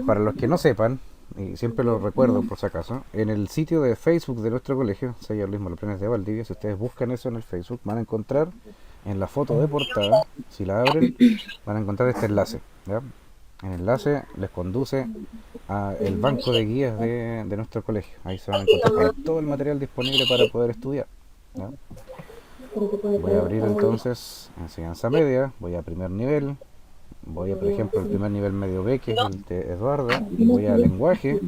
para los que no sepan, y siempre lo recuerdo por si acaso, en el sitio de Facebook de nuestro colegio, Sello Luis Moloprenes de Valdivia, si ustedes buscan eso en el Facebook, van a encontrar en la foto de portada, si la abren, van a encontrar este enlace. ¿Ya? El enlace les conduce a el banco de guías de nuestro colegio. Ahí se van a encontrar con todo el material disponible para poder estudiar. ¿Ya? Voy a abrir entonces enseñanza media, voy a primer nivel, voy a por ejemplo el primer nivel medio B, que es el de Eduardo, y voy a lenguaje,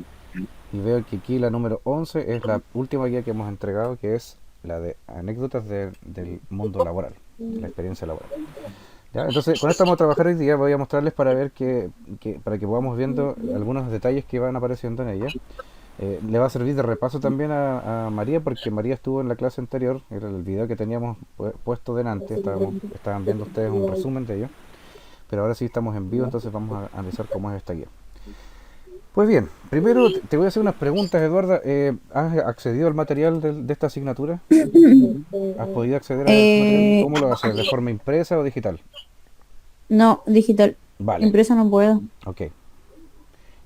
y veo que aquí la número 11 es la última guía que hemos entregado, que es la de anécdotas del mundo laboral, de la experiencia laboral. ¿Ya? Entonces, con esto vamos a trabajar hoy día, voy a mostrarles para ver para que podamos viendo algunos detalles que van apareciendo en ella. Le va a servir de repaso también a María, porque María estuvo en la clase anterior, era el video que teníamos puesto delante, estaban viendo ustedes un resumen de ello, pero ahora sí estamos en vivo, entonces vamos a analizar cómo es esta guía. Pues bien, primero te voy a hacer unas preguntas, Eduarda. ¿Has accedido al material de esta asignatura? ¿Has podido acceder a este material? Eh, ¿Cómo lo haces? ¿De forma impresa o digital? no, digital. Vale, Impresa no puedo. ok.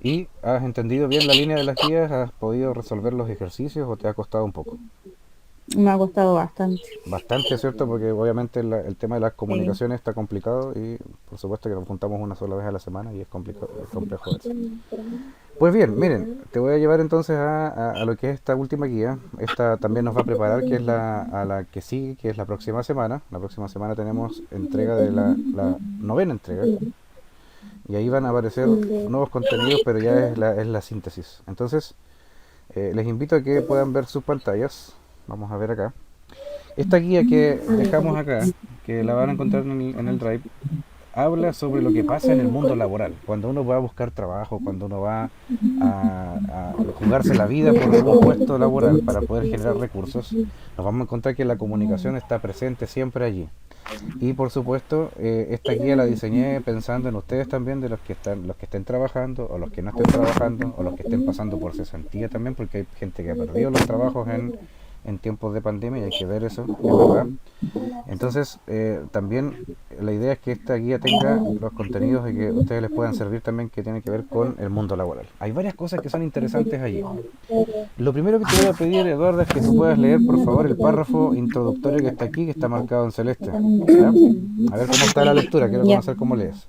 ¿Y has entendido bien la línea de las guías? ¿Has podido resolver los ejercicios o te ha costado un poco? Me ha costado bastante. Bastante, ¿cierto? Porque obviamente el tema de las Sí. comunicaciones está complicado y por supuesto que nos juntamos una sola vez a la semana y es complicado, es complejo eso. Pues bien, miren, te voy a llevar entonces a lo que es esta última guía. Esta también nos va a preparar, que es a la que sigue, que es la próxima semana. La próxima semana tenemos entrega de la novena entrega. Y ahí van a aparecer nuevos contenidos, pero ya es la síntesis. Entonces, les invito a que puedan ver sus pantallas. Vamos a ver acá. Esta guía que dejamos acá, que la van a encontrar en el Drive, habla sobre lo que pasa en el mundo laboral. Cuando uno va a buscar trabajo, cuando uno va a jugarse la vida por un puesto laboral para poder generar recursos, nos vamos a encontrar que la comunicación está presente siempre allí. Y por supuesto, esta guía la diseñé pensando en ustedes también, de los que estén trabajando, o los que no estén trabajando, o los que estén pasando por cesantía también, porque hay gente que ha perdido los trabajos en tiempos de pandemia y hay que ver eso, es verdad. Entonces, también la idea es que esta guía tenga los contenidos y que ustedes les puedan servir también, que tienen que ver con el mundo laboral. Hay varias cosas que son interesantes allí. Lo primero que te voy a pedir, Eduardo, es que tú puedas leer, por favor, el párrafo introductorio que está aquí, que está marcado en celeste. ¿Ya? A ver cómo está la lectura, quiero Ya. conocer cómo lees.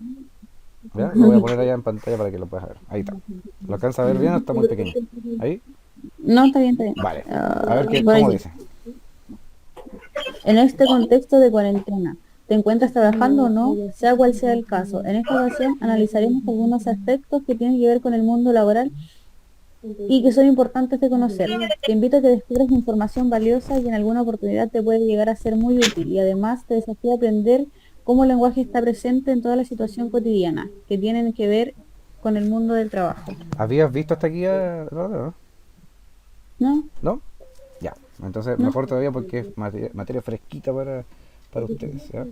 ¿Ya? Lo voy a poner allá en pantalla para que lo puedas ver. Ahí está. ¿Lo alcanza a ver bien o está muy pequeño? Ahí. No, está bien, está bien. Vale. A ver Por cómo aquí. dice. En este contexto de cuarentena, ¿te encuentras trabajando o no? Sea cual sea el caso, en esta ocasión analizaremos algunos aspectos que tienen que ver con el mundo laboral y que son importantes de conocer. Te invito a que descubras información valiosa y en alguna oportunidad te puede llegar a ser muy útil y además te desafía a aprender cómo el lenguaje está presente en toda la situación cotidiana que tienen que ver con el mundo del trabajo. ¿Habías visto esta guía, Eduardo? ¿No? ¿No? Ya. Entonces, ¿No? mejor todavía porque es materia fresquita para ustedes. ¿Ya?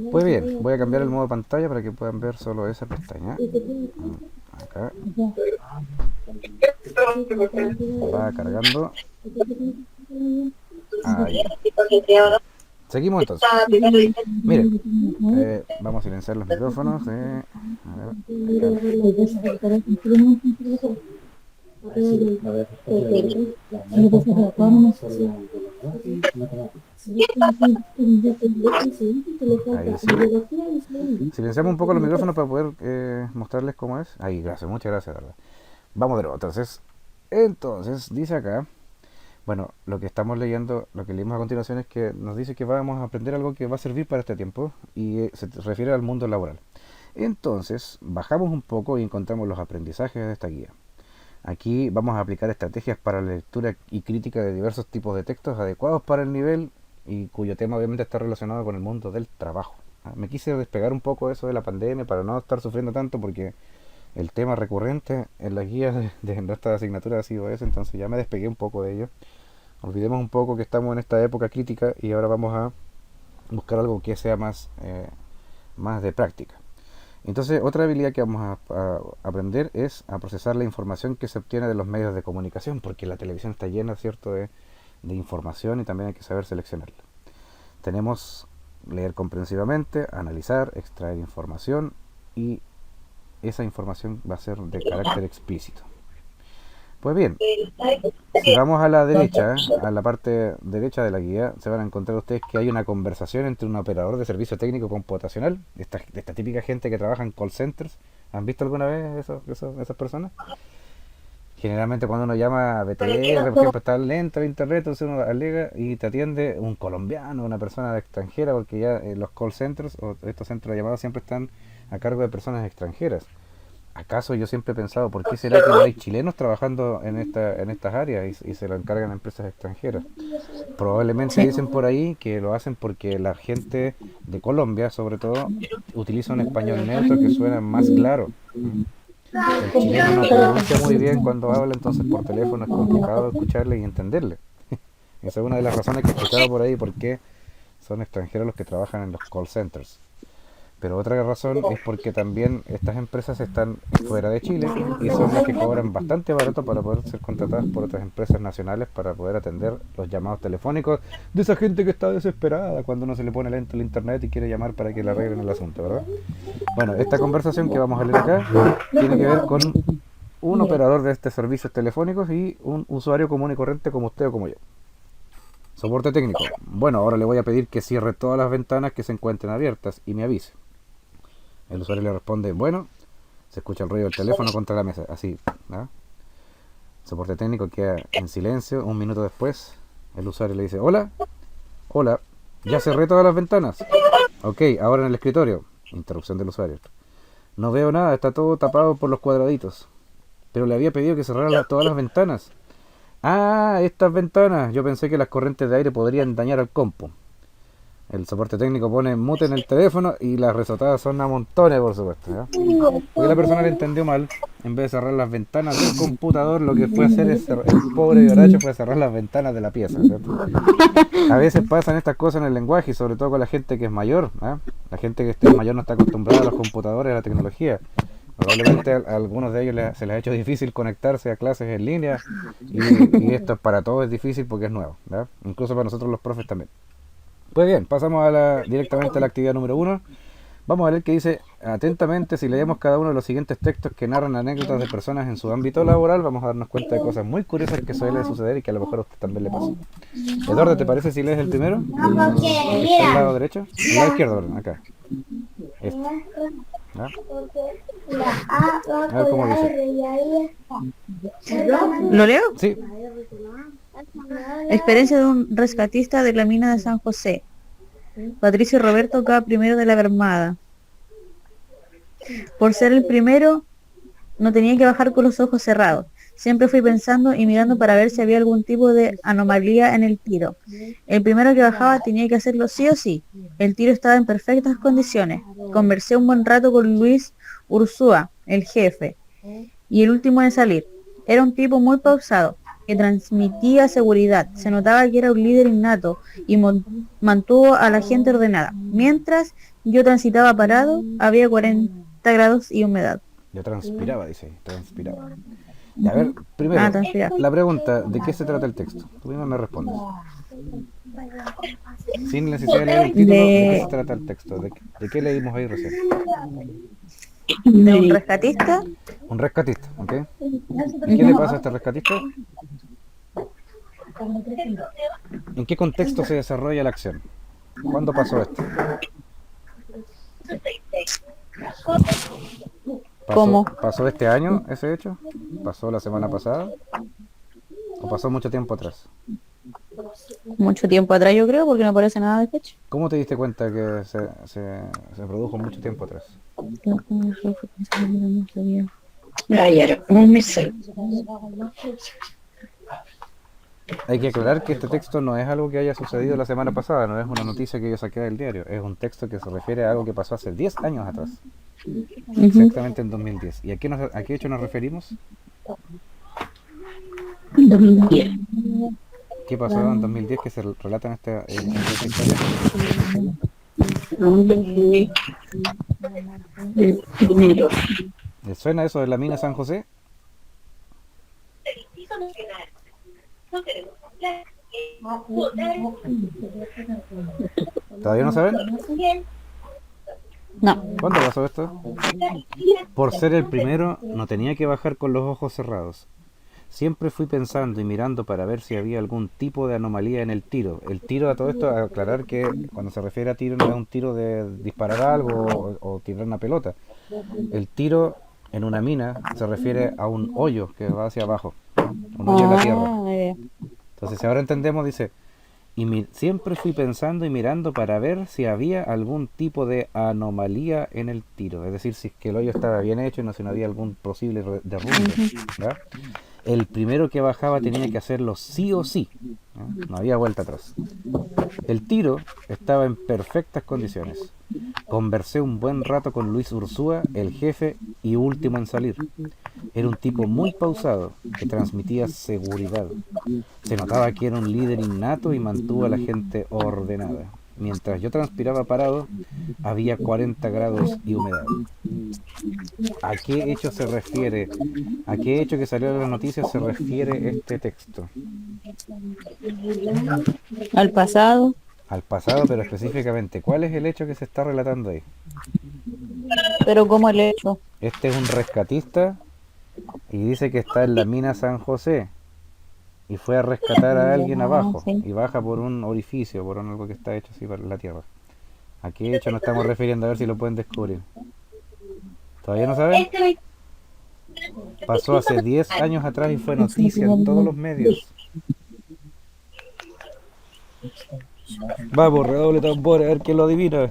Pues bien, voy a cambiar el modo pantalla para que puedan ver solo esa pestaña. Acá va cargando. Ahí. Seguimos entonces. Miren, vamos a silenciar los micrófonos. A ver, acá. Ahí sí. Silenciamos un poco los micrófonos para poder mostrarles cómo es. Ahí, gracias, muchas gracias, verdad. Vamos de nuevo. Entonces, dice acá, bueno, lo que estamos leyendo, lo que leímos a continuación es que nos dice que vamos a aprender algo que va a servir para este tiempo y se refiere al mundo laboral. Entonces, bajamos un poco y encontramos los aprendizajes de esta guía. Aquí vamos a aplicar estrategias para la lectura y crítica de diversos tipos de textos adecuados para el nivel y cuyo tema obviamente está relacionado con el mundo del trabajo. Me quise despegar un poco de eso de la pandemia para no estar sufriendo tanto porque el tema recurrente en las guías de nuestra asignatura ha sido ese, entonces ya me despegué un poco de ello. Olvidemos un poco que estamos en esta época crítica y ahora vamos a buscar algo que sea más de práctica. Entonces, otra habilidad que vamos a aprender es a procesar la información que se obtiene de los medios de comunicación, porque la televisión está llena, ¿cierto?, de información y también hay que saber seleccionarla. Tenemos leer comprensivamente, analizar, extraer información y esa información va a ser de carácter explícito. Pues bien, si vamos a la derecha, a la parte derecha de la guía, se van a encontrar ustedes que hay una conversación entre un operador de servicio técnico computacional, de esta típica gente que trabaja en call centers. ¿Han visto alguna vez esas personas? Generalmente cuando uno llama a BTR, por ejemplo, está lento el internet, entonces uno alega y te atiende un colombiano, una persona extranjera, porque ya los call centers o estos centros de llamadas siempre están a cargo de personas extranjeras. ¿Acaso yo siempre he pensado, por qué será que no hay chilenos trabajando en estas áreas y se lo encargan a empresas extranjeras? Probablemente Sí. dicen por ahí que lo hacen porque la gente de Colombia, sobre todo, utiliza un español neutro que suena más claro. ¿Mm? El chileno no pronuncia muy bien cuando habla, entonces por teléfono es complicado escucharle y entenderle. Esa es una de las razones que he escuchado por ahí por qué son extranjeros los que trabajan en los call centers. Pero otra razón es porque también estas empresas están fuera de Chile y son las que cobran bastante barato para poder ser contratadas por otras empresas nacionales para poder atender los llamados telefónicos de esa gente que está desesperada cuando uno se le pone lento el internet y quiere llamar para que le arreglen el asunto, ¿verdad? Bueno, esta conversación que vamos a leer acá tiene que ver con un operador de estos servicios telefónicos y un usuario común y corriente como usted o como yo. Soporte técnico. Bueno, ahora le voy a pedir que cierre todas las ventanas que se encuentren abiertas y me avise. El usuario le responde, bueno, se escucha el ruido del teléfono contra la mesa, así, ¿no? Soporte técnico queda en silencio. Un minuto después, el usuario le dice, hola, hola, ya cerré todas las ventanas. Ok, ahora en el escritorio. Interrupción del usuario. No veo nada, está todo tapado por los cuadraditos. Pero le había pedido que cerrara todas las ventanas. Ah, estas ventanas. Yo pensé que las corrientes de aire podrían dañar al compu. El soporte técnico pone mute en el teléfono y las resotadas son a montones, por supuesto, ¿ya? Porque la persona le entendió mal. En vez de cerrar las ventanas del computador, lo que fue hacer es el pobre Vivaracho fue cerrar las ventanas de la pieza, ¿cierto? A veces pasan estas cosas en el lenguaje y sobre todo con la gente que es mayor, ¿eh? La gente que esté mayor no está acostumbrada a los computadores, a la tecnología. Probablemente a algunos de ellos se les ha hecho difícil conectarse a clases en línea y esto para todos es difícil porque es nuevo, ¿ya? Incluso para nosotros los profes también. Pues bien, pasamos directamente a la actividad número uno. Vamos a leer que dice, atentamente, si leemos cada uno de los siguientes textos que narran anécdotas de personas en su ámbito laboral, vamos a darnos cuenta de cosas muy curiosas que suele suceder y que a lo mejor a usted también le pasó. Eduardo, ¿te parece si lees el primero? El que está al lado derecho. Al lado izquierdo, perdón, acá. Este. ¿Ya? A ver cómo dice. ¿Lo leo? Sí. Experiencia de un rescatista de la mina de San José. Patricio Roberto K. primero de la Armada. Por ser el primero, no tenía que bajar con los ojos cerrados. Siempre fui pensando y mirando para ver si había algún tipo de anomalía en el tiro. El primero que bajaba tenía que hacerlo sí o sí. El tiro estaba en perfectas condiciones. Conversé un buen rato con Luis Ursúa, el jefe, y el último en salir. Era un tipo muy pausado, que transmitía seguridad. Se notaba que era un líder innato y mantuvo a la gente ordenada. Mientras yo transitaba parado, había 40 grados y humedad. Yo transpiraba, dice, transpiraba. Y a ver, primero, Transpiraba. la pregunta, ¿de qué se trata el texto? Tú misma me respondes. Sin necesidad de leer el título, ¿de qué se De, trata el texto? ¿De qué leímos ahí recién? de un rescatista. Un rescatista, ¿ok? ¿Y qué le pasa a este rescatista? ¿En qué contexto se desarrolla la acción? ¿Cuándo pasó esto? ¿Cómo? ¿Pasó este año ese hecho? ¿Pasó la semana pasada? ¿O pasó mucho tiempo atrás? Mucho tiempo atrás yo creo, porque no aparece nada de fecha. ¿Cómo te diste cuenta que se produjo mucho tiempo atrás? Ayer, un mes. Hay que aclarar que este texto no es algo que haya sucedido la semana pasada, no es una noticia que yo saqué del diario, es un texto que se refiere a algo que pasó hace 10 años atrás, exactamente en 2010. ¿Y a qué hecho nos referimos? 2010. ¿Qué pasó en 2010 que se relata en esta historia? Dinero. ¿Les suena eso de la mina San José? ¿Todavía no saben? No. ¿Cuándo pasó esto? Por ser el primero, no tenía que bajar con los ojos cerrados. Siempre fui pensando y mirando para ver si había algún tipo de anomalía en el tiro. El tiro, a todo esto, a aclarar que cuando se refiere a tiro no es un tiro de disparar algo o tirar una pelota. El tiro en una mina se refiere a un hoyo que va hacia abajo, ¿no? Un hoyo en la tierra. Ah, Entonces, si ahora entendemos, dice, siempre fui pensando y mirando para ver si había algún tipo de anomalía en el tiro. Es decir, si es que el hoyo estaba bien hecho y no si no había algún posible derrumbe. ¿Ya? El primero que bajaba tenía que hacerlo sí o sí. ¿No? No había vuelta atrás. El tiro estaba en perfectas condiciones. Conversé un buen rato con Luis Ursúa, el jefe y último en salir. Era un tipo muy pausado, que transmitía seguridad. Se notaba que era un líder innato y mantuvo a la gente ordenada. Mientras yo transpiraba parado, había 40 grados y humedad. ¿A qué hecho se refiere? ¿A qué hecho que salió de las noticias se refiere este texto? al pasado, Al pasado, pero específicamente, ¿cuál es el hecho que se está relatando ahí? pero como el hecho. Este es un rescatista y dice que está en la mina San José y fue a rescatar a alguien Ya, abajo sí. y baja por un orificio, por algo que está hecho así para la tierra. ¿A qué hecho nos estamos refiriendo? A ver si lo pueden descubrir. ¿Todavía no saben? Pasó hace 10 años atrás y fue noticia en todos los medios. Vamos, redoble tambor, a ver quién lo adivina.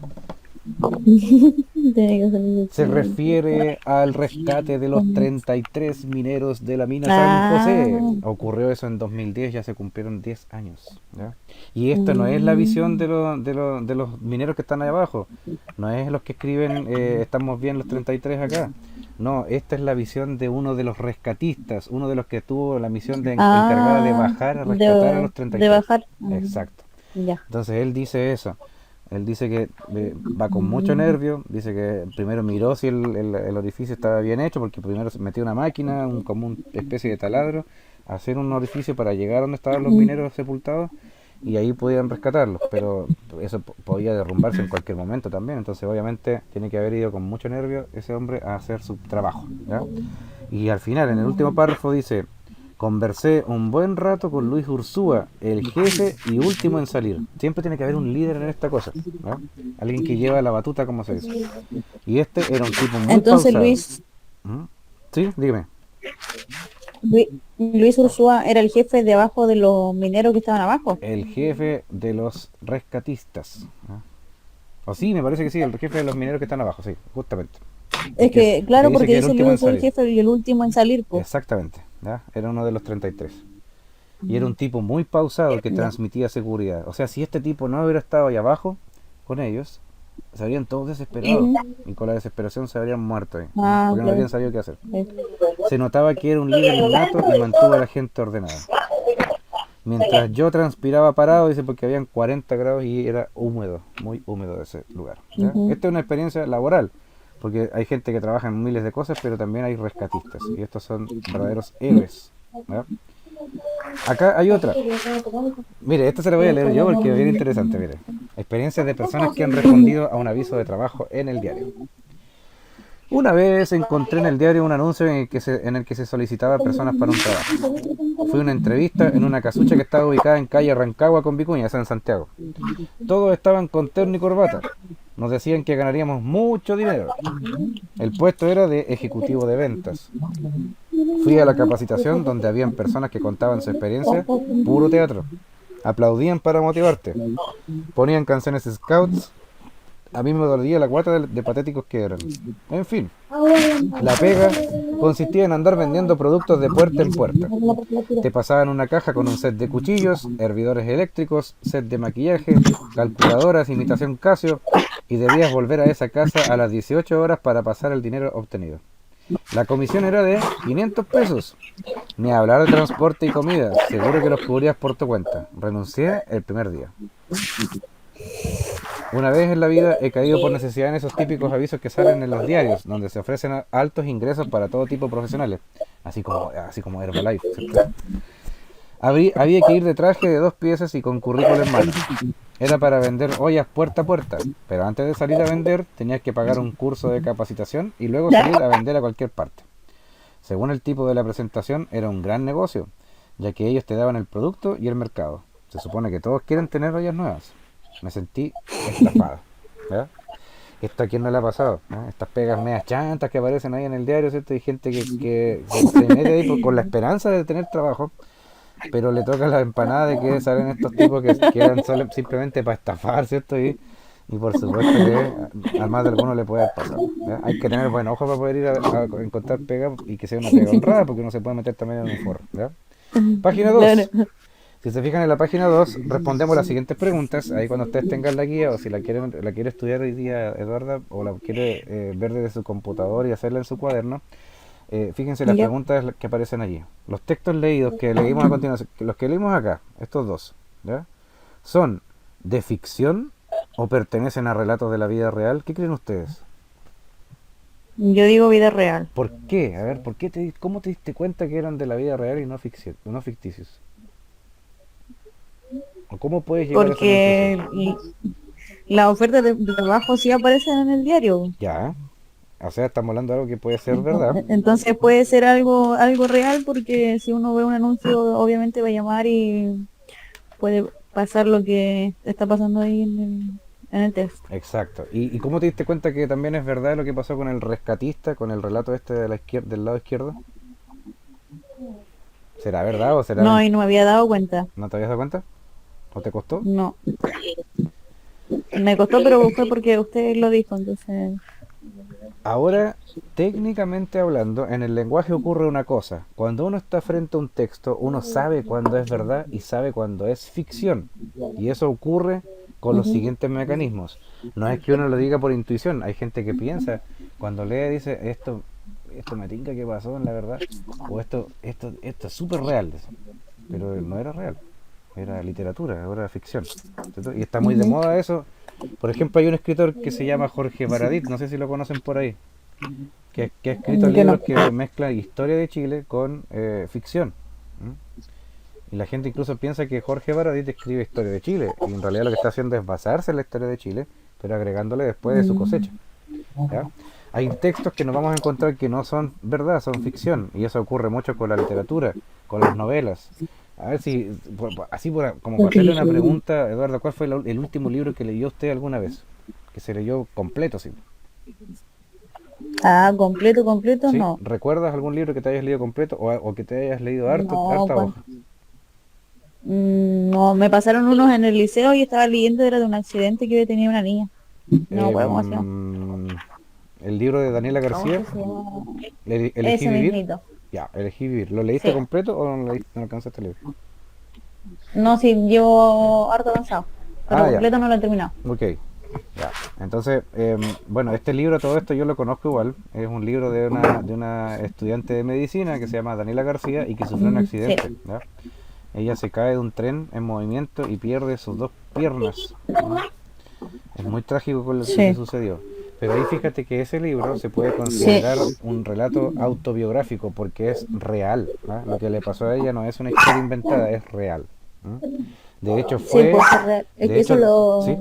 Tiene que ser Se difícil. refiere al rescate de los 33 mineros de la mina San Ah, José. Ocurrió eso en 2010, ya se cumplieron 10 años. ¿Ya? Y esta no es la visión mm, de los mineros que están ahí abajo. No es los que escriben, estamos bien los 33 acá. No, esta es la visión de uno de los rescatistas, uno de los que tuvo la misión encargada de ah, bajar a rescatar a los de 33. bajar. Exacto. Ya. Entonces él dice eso. Él dice que va con mucho nervio, dice que primero miró si el orificio estaba bien hecho, porque primero se metió una máquina, como una especie de taladro, a hacer un orificio para llegar a donde estaban los mineros sepultados y ahí podían rescatarlos, pero eso podía derrumbarse en cualquier momento también, entonces obviamente tiene que haber ido con mucho nervio ese hombre a hacer su trabajo, ¿ya? Y al final, en el último párrafo dice, conversé un buen rato con Luis Ursúa, el jefe y último en salir. Siempre tiene que haber un líder en esta cosa, ¿no? Alguien que lleva la batuta, como se dice. Y este era un tipo muy Entonces pausado. ¿Mm? ¿Sí? Dígame. Luis Ursúa era el jefe de abajo de los mineros que estaban abajo. El jefe de los rescatistas. ¿No? O sí, me parece que sí, el jefe de los mineros que están abajo, sí, justamente. Es que, El que claro, dice porque que era el dice último en Luis soy el salir. jefe y el último en salir, pues. Exactamente, ¿ya? Era uno de los 33. Y era un tipo muy pausado que Ya. transmitía seguridad. O sea, si este tipo no hubiera estado ahí abajo con ellos, se habrían todos desesperados. Y con la desesperación se habrían muerto ahí, ¿no? Ah, Porque no habrían claro. sabido qué hacer. Eh, Se notaba que era un líder innato y mantuvo a la gente ordenada. Mientras yo transpiraba parado, dice, porque habían 40 grados y era húmedo, muy húmedo ese lugar. ¿Ya? ujú. Esta es una experiencia laboral, porque hay gente que trabaja en miles de cosas, pero también hay rescatistas. Y estos son verdaderos héroes. ¿Ya? Acá hay otra. Mire, esta se la voy a leer yo porque es bien interesante. Mire, experiencias de personas que han respondido a un aviso de trabajo en el diario. Una vez encontré en el diario un anuncio en el que se solicitaba personas para un trabajo. Fue una entrevista en una casucha que estaba ubicada en calle Rancagua con Vicuña, esa en Santiago. Todos estaban con terno y corbata. Nos decían que ganaríamos mucho dinero. El puesto era de ejecutivo de ventas. Fui a la capacitación donde habían personas que contaban su experiencia, puro teatro. Aplaudían para motivarte. Ponían canciones scouts. A mí me dolía la guata de patéticos que eran. En fin, la pega consistía en andar vendiendo productos de puerta en puerta. Te pasaban una caja con un set de cuchillos, hervidores eléctricos, set de maquillaje, calculadoras, imitación Casio, y debías volver a esa casa a las 18 horas para pasar el dinero obtenido. La comisión era de 500 pesos. Ni hablar de transporte y comida, seguro que los cubrías por tu cuenta. Renuncié el primer día. Una vez en la vida he caído por necesidad en esos típicos avisos que salen en los diarios, donde se ofrecen altos ingresos para todo tipo de profesionales, así como Herbalife, ¿cierto? Había que ir de traje de 2 piezas y con currículum en mano. Era para vender ollas puerta a puerta, pero antes de salir a vender tenías que pagar un curso de capacitación y luego salir a vender a cualquier parte. Según el tipo de la presentación, era un gran negocio, ya que ellos te daban el producto y el mercado. Se supone que todos quieren tener ollas nuevas. Me sentí estafado. ¿Verdad? Esto a quién no le ha pasado, ¿no? Estas pegas medias chantas que aparecen ahí en el diario, ¿cierto? Hay gente que se mete ahí con la esperanza de tener trabajo, pero le toca la empanada de que salen estos tipos que eran simplemente para estafar, ¿cierto? Y por supuesto que a más de alguno le puede haber pasado. ¿Ya? Hay que tener buen ojo para poder ir a encontrar pega y que sea una pega honrada, porque uno se puede meter también en un forro. ¿Ya? Página 2. Claro. Si se fijan en la página 2 respondemos las siguientes preguntas. Ahí cuando ustedes tengan la guía, o si la quiere estudiar hoy día Eduarda, o la quiere ver desde su computador y hacerla en su cuaderno, fíjense las Ya. preguntas que aparecen allí. Los textos leídos que leímos a continuación, los que leímos acá, estos dos, ¿ya? ¿Son de ficción o pertenecen a relatos de la vida real? ¿Qué creen ustedes? Yo digo vida real. ¿Por qué? A ver, ¿cómo te diste cuenta que eran de la vida real y no ficción, no ficticios? ¿O cómo puedes llegar a esa Porque conclusión? las ofertas de trabajo sí aparecen en el diario. Ya, o sea, estamos hablando de algo que puede ser verdad. Entonces puede ser algo real porque si uno ve un anuncio obviamente va a llamar y puede pasar lo que está pasando ahí en el texto. Exacto. ¿Y cómo te diste cuenta que también es verdad lo que pasó con el rescatista, con el relato este de la izquierda, del lado izquierdo? ¿Será verdad o será No, y no me había dado cuenta. ¿No te habías dado cuenta? ¿O te costó? No. Me costó, pero fue porque usted lo dijo, entonces. Ahora, técnicamente hablando, en el lenguaje ocurre una cosa. Cuando uno está frente a un texto, uno sabe cuándo es verdad y sabe cuándo es ficción. Y eso ocurre con los Ujú. siguientes mecanismos. No es que uno lo diga por intuición. Hay gente que piensa, cuando lee, dice, esto me tinca que pasó en la verdad. O esto es súper real. Dice. Pero no era real. Era literatura, ahora era ficción. ¿Cierto? Y está muy de Ujú. moda eso. Por ejemplo, hay un escritor que se llama Jorge Baradit, no sé si lo conocen por ahí, que ha escrito Que no. libros que mezclan historia de Chile con ficción. ¿M? Y la gente incluso piensa que Jorge Baradit escribe historia de Chile, y en realidad lo que está haciendo es basarse en la historia de Chile, pero agregándole después de su cosecha. ¿Ya? Hay textos que nos vamos a encontrar que no son verdad, son ficción, y eso ocurre mucho con la literatura, con las novelas. A ver si, como para hacerle una pregunta, Eduardo, ¿cuál fue el último libro que leyó usted alguna vez? Que se leyó completo, sí. Ah, completo, ¿Sí? no. ¿Recuerdas algún libro que te hayas leído completo o que te hayas leído No, harta hoja? no, me pasaron unos en el liceo y estaba leyendo, era de un accidente que tenía una niña. No me acuerdo cómo se llama. El libro de Daniela ¿Cómo García, que se llama? Elegí Ese vivir. mismito. Ya, elegí vivir. ¿Lo leíste Sí. completo o no lo leíste, no alcanzaste a leer? No, sí, llevo harto avanzado, pero Ah, ya. completo no lo he terminado. Ok. Ya. Entonces, bueno, este libro, todo esto yo lo conozco igual. Es un libro de una estudiante de medicina que se llama Daniela García y que sufrió un Sí. accidente. ¿Ya? Ella se cae de un tren en movimiento y pierde sus 2 piernas. ¿No? Es muy trágico con lo que le Sí. sucedió. Pero ahí fíjate que ese libro se puede Sí. considerar un relato autobiográfico porque es real. ¿Ah? Lo que le pasó a ella no es una historia inventada, es real. ¿Mm? De hecho Sí, fue, puede ser real. Es de que eso hecho, ¿sí?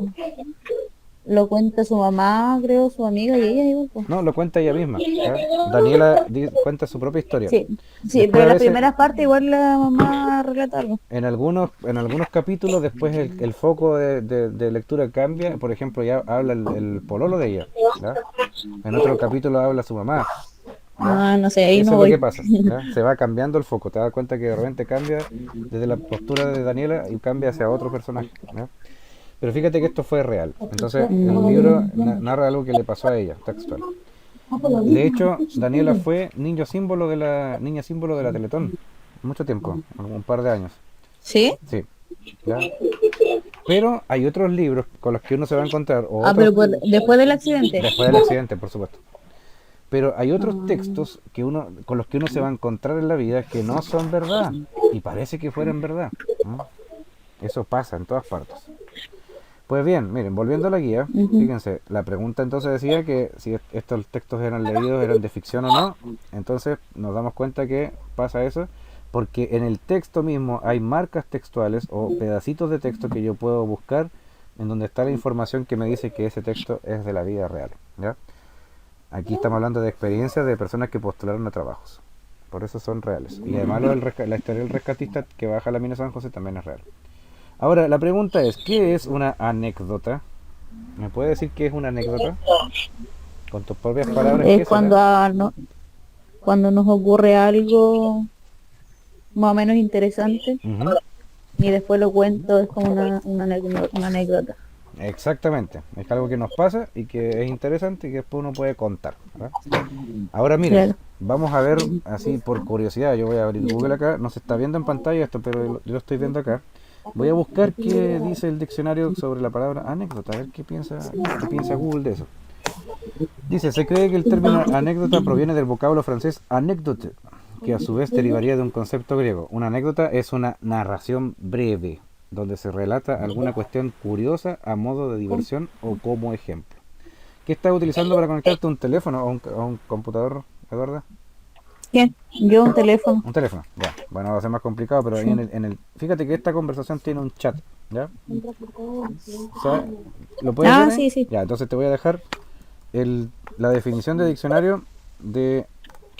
lo cuenta su mamá, creo, su amiga y ella igual, pues. No, lo cuenta ella misma. ¿Ya? Daniela cuenta su propia historia. Sí, sí, Después pero a las veces, primeras partes igual la mamá relata algo. en algunos capítulos, después el foco de lectura cambia. Por ejemplo, ya habla el pololo de ella. ¿Ya? En otro capítulo habla su mamá. ¿Ya? Ah, no sé, ahí Eso no es lo que voy. pasa, ¿ya? Se va cambiando el foco, te das cuenta que de repente cambia desde la postura de Daniela y cambia hacia otro personaje, ¿ya? Pero fíjate que esto fue real. Entonces, el libro narra algo que le pasó a ella, textual. De hecho, Daniela fue niña símbolo de la Teletón, mucho tiempo, un par de años. ¿Sí? Sí, ¿ya? Pero hay otros libros con los que uno se va a encontrar, o Ah, otros pero después del accidente. después del accidente, por supuesto. Pero hay otros Ah, textos con los que uno se va a encontrar en la vida que no son verdad y parece que fueran verdad. ¿No? Eso pasa en todas partes. Pues bien, miren, volviendo a la guía, ujú. fíjense, la pregunta entonces decía que si estos textos eran leídos, eran de ficción o no. Entonces nos damos cuenta que pasa eso porque en el texto mismo hay marcas textuales o pedacitos de texto que yo puedo buscar en donde está la información que me dice que ese texto es de la vida real, ¿ya? Aquí estamos hablando de experiencias de personas que postularon a trabajos. Por eso son reales. Y además la historia del rescatista que baja a la mina San José también es real. Ahora, la pregunta es, ¿qué es una anécdota? ¿Me puede decir qué es una anécdota? Con tus propias palabras, Es ¿qué será? cuando nos ocurre algo más o menos interesante Ujú. y después lo cuento, es como una anécdota. Exactamente. Es algo que nos pasa y que es interesante y que después uno puede contar, ¿verdad? Ahora miren, Claro. vamos a ver así por curiosidad. Yo voy a abrir Google acá. No se está viendo en pantalla esto, pero yo lo estoy viendo acá. Voy a buscar qué dice el diccionario sobre la palabra anécdota, a ver qué piensa Google de eso. Dice, se cree que el término anécdota proviene del vocablo francés anecdote, que a su vez derivaría de un concepto griego. Una anécdota es una narración breve, donde se relata alguna cuestión curiosa a modo de diversión o como ejemplo. ¿Qué estás utilizando para conectarte a un teléfono o a un computador, Eduardo? ¿Quién? Yo un teléfono. Un teléfono, ya. Bueno, va a ser más complicado, pero ahí Sí. fíjate que esta conversación tiene un chat, ¿ya? ¿Sabe? ¿Lo puedes ver Ah, ahí? sí, sí. Ya, entonces te voy a dejar la definición de diccionario que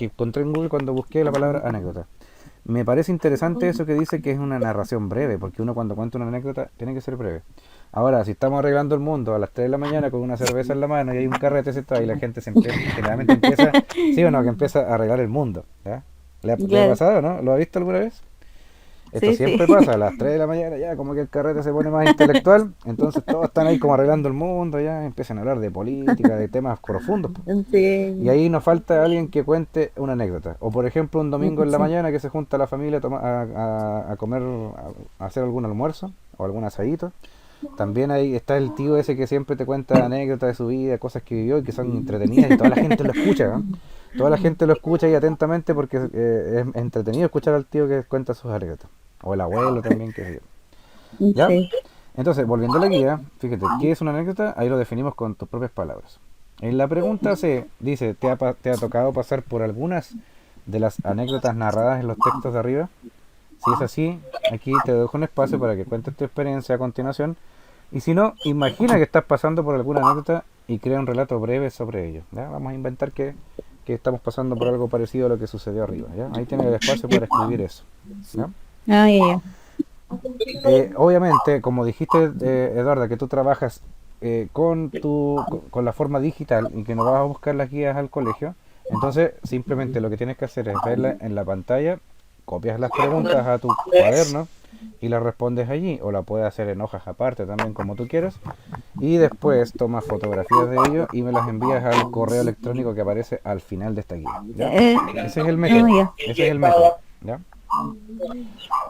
encontré en Google cuando busqué la palabra anécdota. Me parece interesante eso que dice que es una narración breve, porque uno cuando cuenta una anécdota tiene que ser breve. Ahora, si estamos arreglando el mundo a las 3 de la mañana con una cerveza en la mano y hay un carrete sentado y la gente generalmente empieza, sí o no, que empieza a arreglar el mundo, ¿ya? ¿Le ha Claro. pasado, no? ¿Lo ha visto alguna vez? Esto Sí, sí. siempre pasa, a las 3 de la mañana ya como que el carrete se pone más intelectual, entonces todos están ahí como arreglando el mundo, ya empiezan a hablar de política, de temas profundos, po. Y Sí. ahí nos falta alguien que cuente una anécdota. O por ejemplo un domingo en la Sí. mañana que se junta la familia a comer, a hacer algún almuerzo o algún asadito. También ahí está el tío ese que siempre te cuenta anécdotas de su vida, cosas que vivió y que son entretenidas y toda la gente lo escucha, ¿no? Toda la gente lo escucha ahí atentamente porque es entretenido escuchar al tío que cuenta sus anécdotas. O el abuelo también, que sé yo. ¿Ya? Sí. Entonces, volviendo a la guía, fíjate, ¿qué es una anécdota? Ahí lo definimos con tus propias palabras. En la pregunta se dice, ¿te ha tocado pasar por algunas de las anécdotas narradas en los textos de arriba? Si es así, aquí te dejo un espacio para que cuentes tu experiencia a continuación. Y si no, imagina que estás pasando por alguna anécdota y crea un relato breve sobre ello. ¿Ya? Vamos a inventar que estamos pasando por algo parecido a lo que sucedió arriba. ¿Ya? Ahí tienes el espacio para escribir eso. ¿Ya? Ah, ya, ya. Obviamente, como dijiste, Eduarda, que tú trabajas con la forma digital y que no vas a buscar las guías al colegio, entonces simplemente lo que tienes que hacer es verla en la pantalla, copias las preguntas a tu cuaderno y las respondes allí, o la puedes hacer en hojas aparte también como tú quieras, y después tomas fotografías de ello y me las envías al correo electrónico que aparece al final de esta guía, ¿ya? Ese es el método, Ya. ese es el método, ¿ya?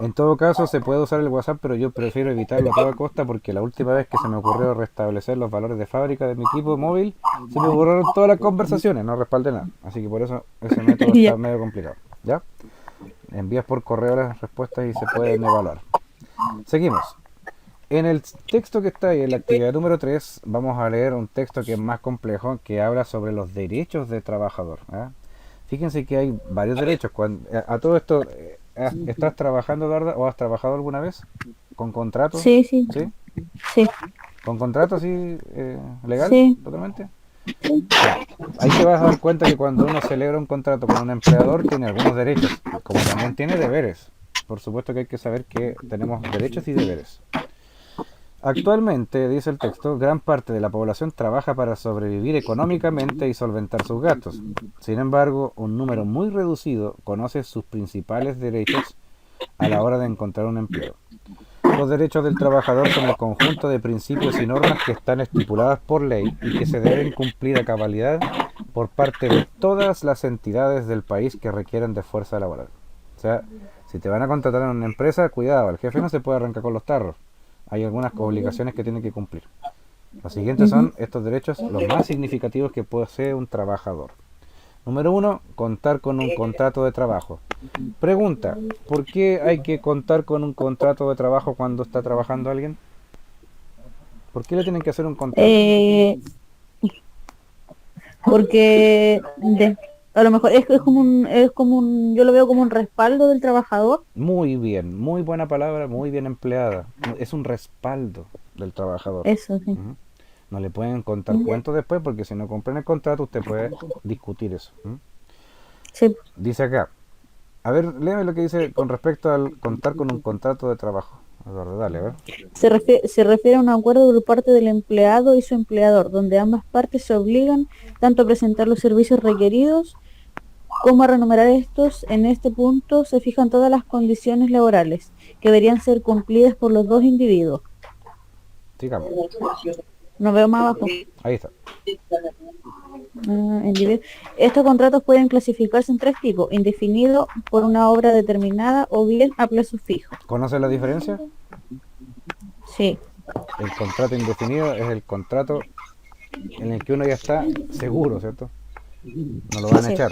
En todo caso, se puede usar el WhatsApp, pero yo prefiero evitarlo a toda costa porque la última vez que se me ocurrió restablecer los valores de fábrica de mi equipo móvil, se me borraron todas las conversaciones, no respaldé nada. Así que por eso ese método Ya. está medio complicado. ¿Ya? Envías por correo las respuestas y se pueden evaluar. Seguimos. En el texto que está ahí, en la actividad número 3, vamos a leer un texto que es más complejo, que habla sobre los derechos del trabajador. ¿Ah? Fíjense que hay varios derechos. A todo esto, ¿estás trabajando, Eduarda, o has trabajado alguna vez con contrato? Sí, sí. ¿Sí? Sí. ¿Con contrato así legal? Sí. Totalmente. Ya. Ahí te vas a dar cuenta que cuando uno celebra un contrato con un empleador tiene algunos derechos, como también tiene deberes. Por supuesto que hay que saber que tenemos derechos y deberes. Actualmente, dice el texto, gran parte de la población trabaja para sobrevivir económicamente y solventar sus gastos. Sin embargo, un número muy reducido conoce sus principales derechos a la hora de encontrar un empleo. Los derechos del trabajador son el conjunto de principios y normas que están estipuladas por ley y que se deben cumplir a cabalidad por parte de todas las entidades del país que requieren de fuerza laboral. O sea, si te van a contratar en una empresa, cuidado, el jefe no se puede arrancar con los tarros. Hay algunas obligaciones que tiene que cumplir. Los siguientes Ujú. son estos derechos, los más significativos que posee un trabajador. Número 1, contar con un contrato de trabajo. Pregunta, ¿por qué hay que contar con un contrato de trabajo cuando está trabajando alguien? ¿Por qué le tienen que hacer un contrato? Eh, porque A lo mejor es como un, yo lo veo como un respaldo del trabajador. Muy bien, muy buena palabra, muy bien empleada. Es un respaldo del trabajador. Eso, sí. Ujú. No le pueden contar cuentos después porque si no compran el contrato usted puede discutir eso. ¿Mm? Sí. Dice acá, a ver, léame lo que dice con respecto al contar con un contrato de trabajo. Eduardo, dale, a ver. Se refiere a un acuerdo por parte del empleado y su empleador, donde ambas partes se obligan tanto a presentar los servicios requeridos como a renumerar estos. En este punto se fijan todas las condiciones laborales que deberían ser cumplidas por los dos individuos. Sigamos. No veo más abajo. Ahí está. Individuo. Estos contratos pueden clasificarse en tres tipos: indefinido, por una obra determinada, o bien a plazo fijo. ¿Conoce la diferencia? Sí, El contrato indefinido es el contrato en el que uno ya está seguro, ¿cierto? No lo van a sí. echar.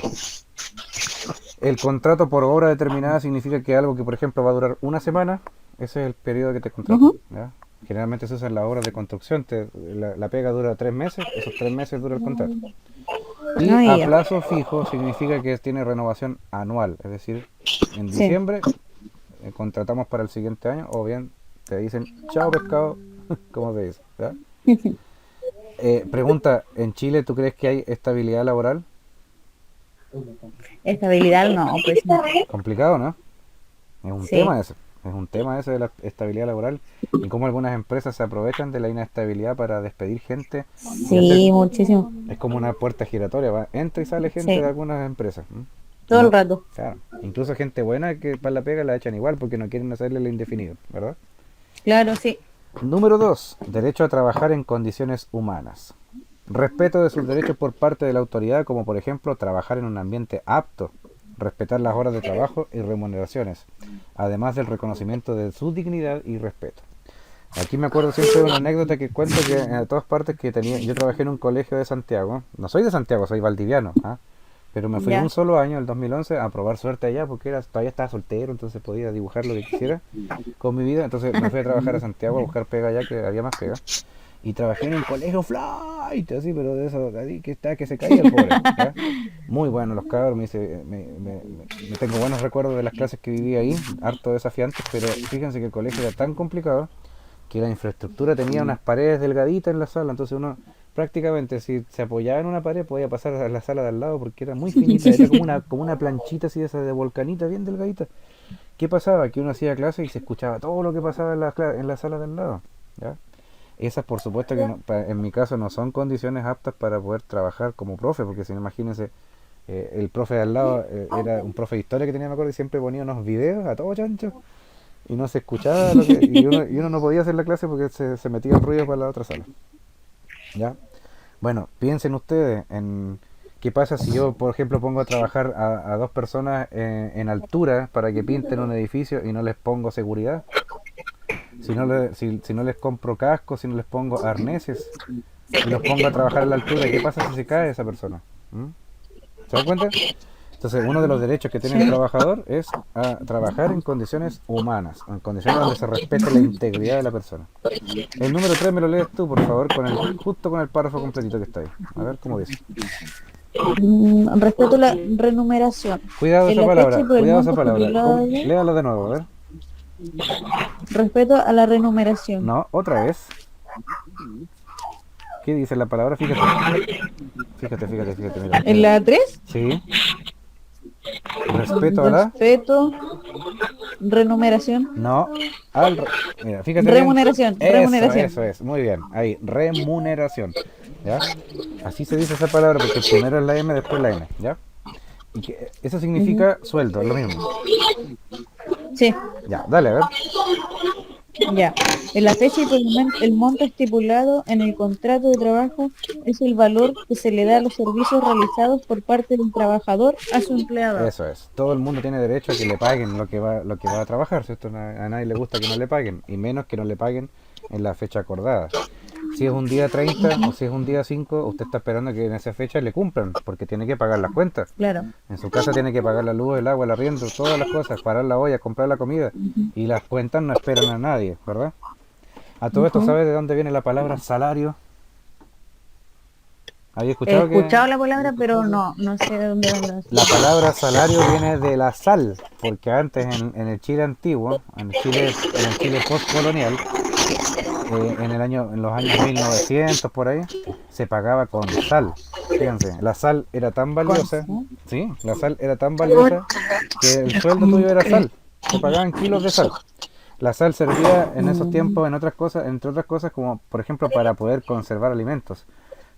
El contrato por obra determinada significa que algo que, por ejemplo, va a durar una semana, ese es el periodo que te contratan. Ujú. ¿Ya? Generalmente se usa en las obras de construcción, la pega dura 3 meses, esos 3 meses dura el contrato. Y No, y a ya. plazo fijo significa que tiene renovación anual, es decir, en Sí. diciembre contratamos para el siguiente año, o bien te dicen, chao pescado, como se dice. ¿Ya? Pregunta, ¿en Chile tú crees que hay estabilidad laboral? Estabilidad no, pues no. Complicado, ¿no? Es un Sí, tema ese, es un tema ese de la estabilidad laboral y cómo algunas empresas se aprovechan de la inestabilidad para despedir gente y hacer, sí, muchísimo. es como una puerta giratoria, va, entra y sale gente de Sí, algunas empresas. ¿M? Y todo el no, rato. claro, incluso gente buena que para la pega la echan igual porque no quieren hacerle el indefinido, ¿verdad? Claro, sí. Número 2, derecho a trabajar en condiciones humanas. Respeto de sus derechos por parte de la autoridad, como por ejemplo trabajar en un ambiente apto, respetar las horas de trabajo y remuneraciones, además del reconocimiento de su dignidad y respeto. Aquí me acuerdo siempre de una anécdota que cuento que en todas partes que tenía, yo trabajé en un colegio de Santiago, no soy de Santiago, soy valdiviano, ¿ah? Pero me fui un Ya. solo año, el 2011, a probar suerte allá porque todavía estaba soltero, entonces podía dibujar lo que quisiera con mi vida, entonces me fui a trabajar a Santiago a buscar pega allá, que había más pega. Y trabajé en un colegio flight, así, pero de eso, así, que está, que se caía el pobre, ¿ya? Muy bueno los cabros, me tengo buenos recuerdos de las clases que viví ahí, harto desafiantes, pero fíjense que el colegio era tan complicado que la infraestructura tenía unas paredes delgaditas en la sala, entonces uno prácticamente si se apoyaba en una pared podía pasar a la sala de al lado porque era muy finita, era como una planchita así de esa de volcanita bien delgadita. ¿Qué pasaba? Que uno hacía clase y se escuchaba todo lo que pasaba en la sala de al lado, ¿ya? Esas por supuesto que en mi caso no son condiciones aptas para poder trabajar como profe, porque si no imagínense, el profe de al lado era un profe de historia que tenía, me acuerdo, y siempre ponía unos videos a todo chancho y no se escuchaba y uno no podía hacer la clase porque se metía el ruido para la otra sala. ¿Ya? Bueno, piensen ustedes en qué pasa si yo, por ejemplo, pongo a trabajar a dos personas en altura para que pinten un edificio y no les pongo seguridad. Si no les compro cascos, si no les pongo arneses y los pongo a trabajar a la altura, ¿qué pasa si se cae esa persona? ¿Mm? ¿Se dan cuenta? Entonces, uno de los derechos que tiene el Sí. trabajador es a trabajar en condiciones humanas, en condiciones donde se respete la integridad de la persona. El número 3 me lo lees tú, por favor, justo con el párrafo completito que está ahí. A ver cómo dice. Respeto a la remuneración. Cuidado En esa la fecha y palabra, por el cuidado esa monto palabra. estipulado Léalo de nuevo, a ver. respeto a la remuneración. No, otra vez. ¿Qué dice la palabra? Fíjate. Fíjate, mira, En mira. la 3 Sí. Respeto a la. respeto, remuneración. No. Mira, fíjate bien. Remuneración, remuneración. Eso es. Muy bien. Ahí, remuneración. ¿Ya? Así se dice esa palabra porque primero es la M, después la N. ¿Ya? Y que eso Ujú. significa sueldo, lo mismo. Sí, Ya, dale, a ver. ya. En la fecha y por el monto estipulado en el contrato de trabajo es el valor que se le da a los servicios realizados por parte del trabajador a su empleador. Eso es. Todo el mundo tiene derecho a que le paguen lo que va a trabajar, ¿cierto? A nadie le gusta que no le paguen, y menos que no le paguen en la fecha acordada. Si es un día 30 o si es un día 5, usted está esperando que en esa fecha le cumplan, porque tiene que pagar las cuentas. Claro. En su casa tiene que pagar la luz, el agua, el arriendo, todas las cosas, parar la olla, comprar la comida. Y las cuentas no esperan a nadie, ¿verdad? A todo esto, Ujú. ¿sabe de dónde viene la palabra salario? ¿Había He escuchado que escuchado la palabra, pero no sé de dónde vendrá. la palabra salario viene de la sal? Porque antes en el Chile antiguo, en el Chile postcolonial, en los años 1900 por ahí, se pagaba con sal. Fíjense, la sal era tan Con valiosa, C. ¿sí? La sal era tan valiosa que el sueldo tuyo era sal. Te pagaban kilos de sal. La sal servía en esos Mm, tiempos en otras cosas, entre otras cosas como por ejemplo para poder conservar alimentos.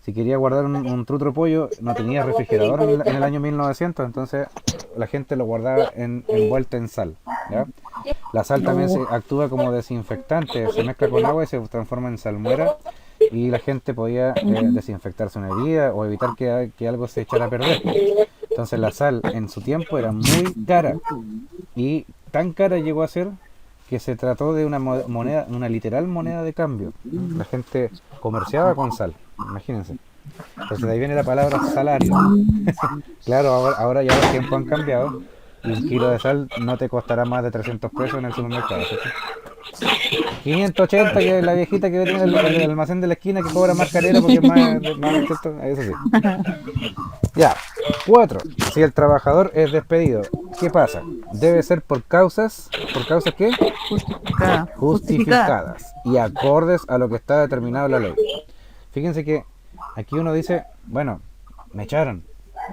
Si quería guardar un trutro pollo, no tenía refrigerador en el año 1900, entonces la gente lo guardaba envuelto en sal. ¿Ya? La sal también no. actúa como desinfectante, se mezcla con agua y se transforma en salmuera y la gente podía Ujú. desinfectarse una herida o evitar que algo se echara a perder. Entonces la sal en su tiempo era muy cara y tan cara llegó a ser que se trató de una moneda, una literal moneda de cambio. La gente comerciaba con sal, imagínense. Entonces de ahí viene la palabra salario. Claro, ahora ya los tiempos han cambiado y un kilo de sal no te costará más de 300 pesos en el supermercado, ¿cierto? 580 que es la viejita que tiene el almacén de la esquina que cobra más carero porque es más, ¿cierto? Eso sí. Ya. 4. Si el trabajador es despedido, ¿qué pasa? Debe ser ¿por causas qué? Justificada. Justificada. Justificadas y acordes a lo que está determinado en la ley. Fíjense que aquí uno dice, bueno, me echaron,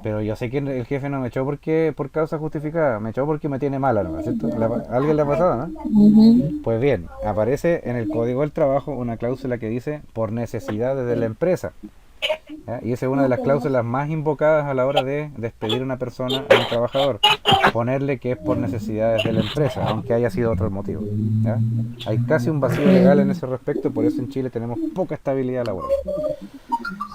pero yo sé que el jefe no me echó porque por causa justificada, me echó porque me tiene mala, ¿no? ¿Cierto? ¿A alguien le ha pasado, no? Ujú. Pues bien, aparece en el Código del Trabajo una cláusula que dice por necesidades de la empresa. ¿Ya? Y esa es una de las cláusulas más invocadas a la hora de despedir a una persona, a un trabajador. Ponerle que es por necesidades de la empresa, aunque haya sido otro el motivo. ¿Ya? Hay casi un vacío legal en ese respecto, por eso en Chile tenemos poca estabilidad laboral.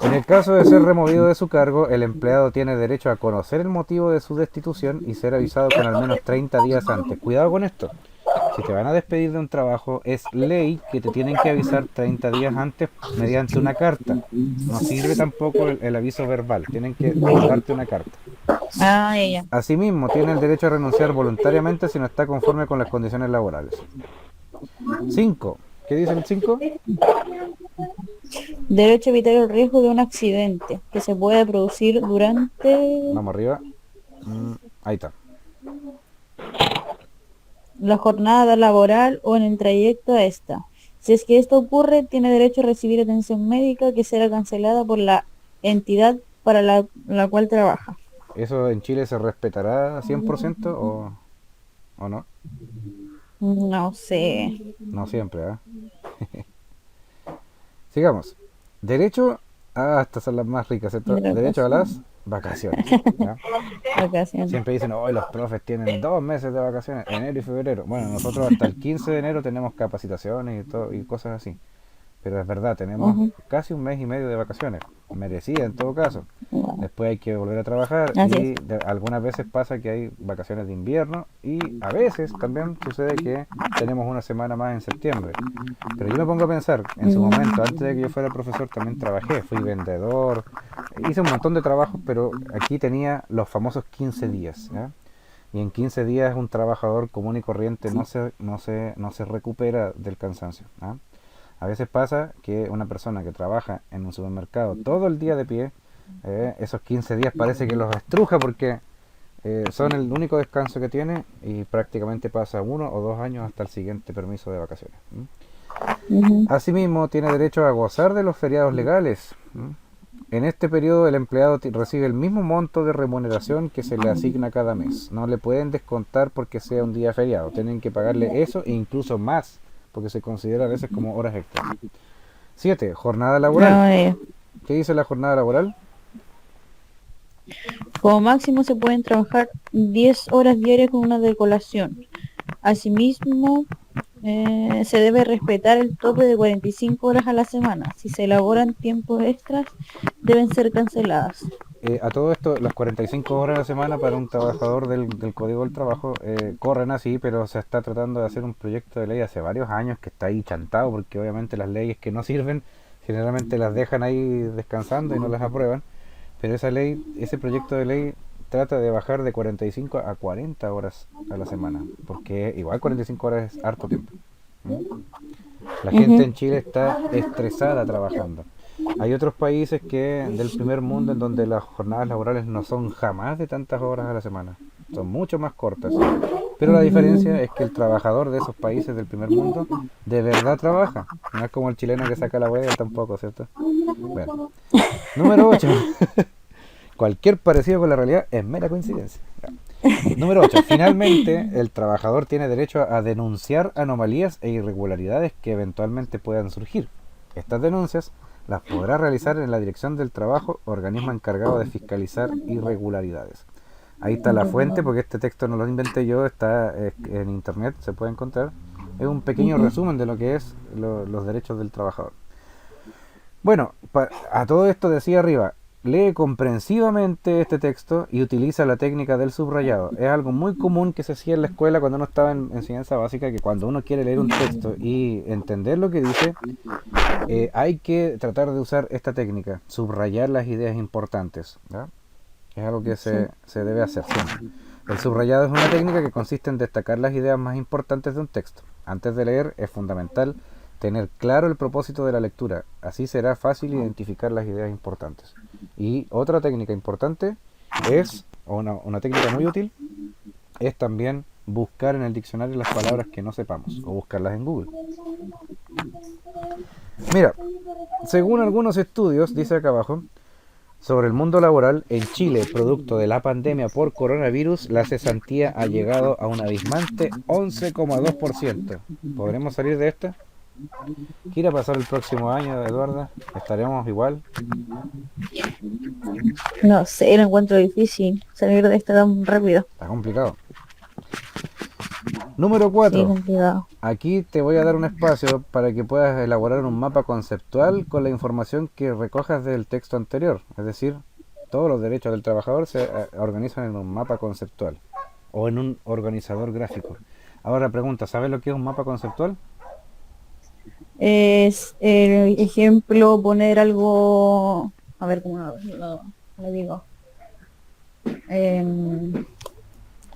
En el caso de ser removido de su cargo, el empleado tiene derecho a conocer el motivo de su destitución y ser avisado con al menos 30 días antes. Cuidado con esto. Si te van a despedir de un trabajo, es ley que te tienen que avisar 30 días antes mediante una carta. No sirve tampoco el aviso verbal, tienen que mandarte una carta. Ah, ella. Asimismo, tiene el derecho a renunciar voluntariamente si no está conforme con las condiciones laborales. 5. ¿Qué dice el 5? Derecho a evitar el riesgo de un accidente que se puede producir durante Vamos arriba. Ahí está. la jornada laboral o en el trayecto a esta. Si es que esto ocurre, tiene derecho a recibir atención médica que será cancelada por la entidad para la cual trabaja. ¿Eso en Chile se respetará 100% o no? No sé. No siempre, ¿ah? Sigamos. Derecho estas son las más ricas, ¿cierto? Otra Derecho a cosa. las vacaciones. ¿Ya? Vacaciones. Siempre dicen, hoy los profes tienen 2 meses de vacaciones, enero y febrero. Bueno, nosotros hasta el 15 de enero tenemos capacitaciones y, todo, y cosas así. Pero es verdad, tenemos Ujú. casi un mes y medio de vacaciones, merecidas en todo caso. Bueno, Después hay que volver a trabajar así es. y algunas veces pasa que hay vacaciones de invierno y a veces también sucede que tenemos una semana más en septiembre. Pero yo me pongo a pensar, en su momento, antes de que yo fuera profesor, también trabajé, fui vendedor, hice un montón de trabajos, pero aquí tenía los famosos 15 días. ¿Ya? Y en 15 días un trabajador común y corriente no se recupera del cansancio. ¿Ah? A veces pasa que una persona que trabaja en un supermercado todo el día de pie, esos 15 días parece que los estruja porque son el único descanso que tiene y prácticamente pasa 1 o 2 años hasta el siguiente permiso de vacaciones. Ujú. Asimismo, tiene derecho a gozar de los feriados legales. En este periodo el empleado recibe el mismo monto de remuneración que se le asigna cada mes. No le pueden descontar porque sea un día feriado. Tienen que pagarle eso e incluso más porque se considera a veces como horas extras. 7. Jornada laboral. No, ¿Qué dice la jornada laboral? como máximo se pueden trabajar 10 horas diarias con una de colación. Asimismo, se debe respetar el tope de 45 horas a la semana. Si se elaboran tiempos extras, deben ser canceladas. A todo esto, las 45 horas a la semana para un trabajador del Código del Trabajo corren así, pero se está tratando de hacer un proyecto de ley hace varios años que está ahí chantado, porque obviamente las leyes que no sirven generalmente las dejan ahí descansando y no las aprueban. Pero esa ley, ese proyecto de ley trata de bajar de 45 a 40 horas a la semana, porque igual 45 horas es harto tiempo. ¿Mm? La gente Ujú. en Chile está estresada trabajando. Hay otros países que del primer mundo en donde las jornadas laborales no son jamás de tantas horas a la semana, son mucho más cortas. Pero la diferencia es que el trabajador de esos países del primer mundo de verdad trabaja. No es como el chileno que saca la hueá tampoco, ¿cierto? Bueno. Número 8. Cualquier parecido con la realidad es mera coincidencia. Número 8. Finalmente, el trabajador tiene derecho a denunciar anomalías e irregularidades que eventualmente puedan surgir. Estas denuncias las podrá realizar en la Dirección del Trabajo, organismo encargado de fiscalizar irregularidades. Ahí está la fuente, porque este texto no lo inventé yo, está en internet, se puede encontrar. Es un pequeño resumen de lo que es los derechos del trabajador. Bueno, a todo esto decía arriba, lee comprensivamente este texto y utiliza la técnica del subrayado. Es algo muy común que se hacía en la escuela cuando uno estaba en enseñanza básica, que cuando uno quiere leer un texto y entender lo que dice, hay que tratar de usar esta técnica, subrayar las ideas importantes, ¿ya? Es algo que se debe hacer siempre. El subrayado es una técnica que consiste en destacar las ideas más importantes de un texto. Antes de leer es fundamental tener claro el propósito de la lectura, así será fácil identificar las ideas importantes. Y otra técnica importante es, o una técnica muy útil, es también buscar en el diccionario las palabras que no sepamos, o buscarlas en Google. Mira, según algunos estudios, dice acá abajo, sobre el mundo laboral, en Chile, producto de la pandemia por coronavirus, la cesantía ha llegado a un abismante 11,2%. ¿Podremos salir de esta? ¿Qué irá a pasar el próximo año, Eduarda? ¿Estaremos igual? No sé, lo encuentro difícil salir de esta tan rápido. Está complicado. Número Sí, 4. complicado. Aquí te voy a dar un espacio para que puedas elaborar un mapa conceptual con la información que recojas del texto anterior. Es decir, todos los derechos del trabajador se organizan en un mapa conceptual o en un organizador gráfico. Ahora pregunta, ¿sabes lo que es un mapa conceptual? Es el ejemplo, poner algo, a ver cómo lo digo.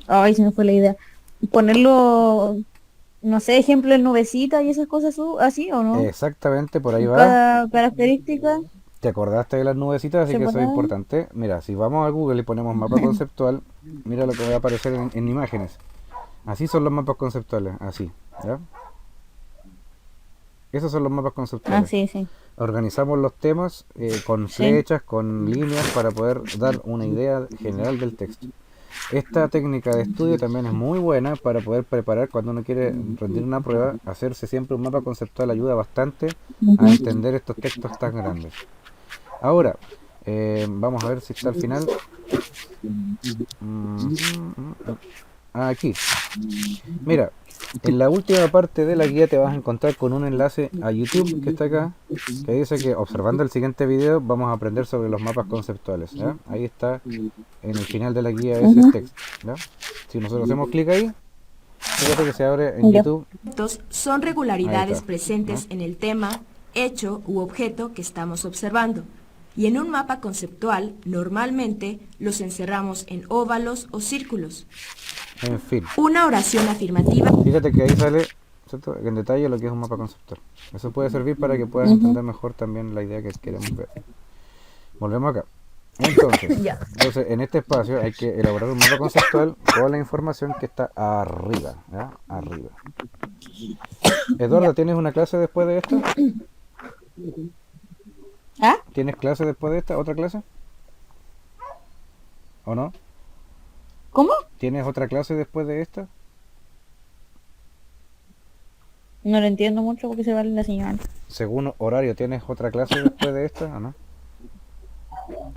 Ay, se me fue la idea. Ponerlo, no sé, ejemplo en nubecita y esas cosas así, ¿o no? Exactamente, por ahí va. Cada característica ¿Te acordaste de las nubecitas? Así que eso es separada. importante. Mira, si vamos a Google y ponemos mapa conceptual, mira lo que va a aparecer en imágenes. Así son los mapas conceptuales, así, ¿ya? Esos son los mapas Ah, conceptuales. sí, sí. Organizamos los temas con Sí. flechas, con líneas para poder dar una idea general del texto. Esta técnica de estudio también es muy buena para poder preparar cuando uno quiere rendir una prueba. Hacerse siempre un mapa conceptual ayuda bastante a entender estos textos tan grandes. Ahora, vamos a ver si está al final. Aquí. Mira, en la última parte de la guía te vas a encontrar con un enlace a YouTube que está acá, que dice que observando el siguiente video vamos a aprender sobre los mapas conceptuales, ¿ya? Ahí está en el final de la guía ese texto, ¿ya? Si nosotros hacemos clic ahí, fíjate que se abre en Ya. YouTube. Son Ahí regularidades está, presentes ¿no? en el tema, hecho u objeto que estamos observando. Y en un mapa conceptual, normalmente los encerramos en óvalos o círculos. En fin, Una oración afirmativa fíjate que ahí sale, ¿cierto?, en detalle lo que es un mapa conceptual. Eso puede servir para que puedas entender mejor también la idea que queremos ver. Volvemos acá. Ya. Entonces, en este espacio hay que elaborar un mapa conceptual con la información que está arriba, ¿ya? Arriba. Eduardo, ¿tienes una clase después de esta? ¿Ah? ¿Tienes clase después de esta? ¿Otra clase? ¿O no? ¿Cómo? ¿Tienes otra clase después de esta? No lo entiendo mucho porque se va la señal. Según horario, ¿tienes otra clase después de esta o no?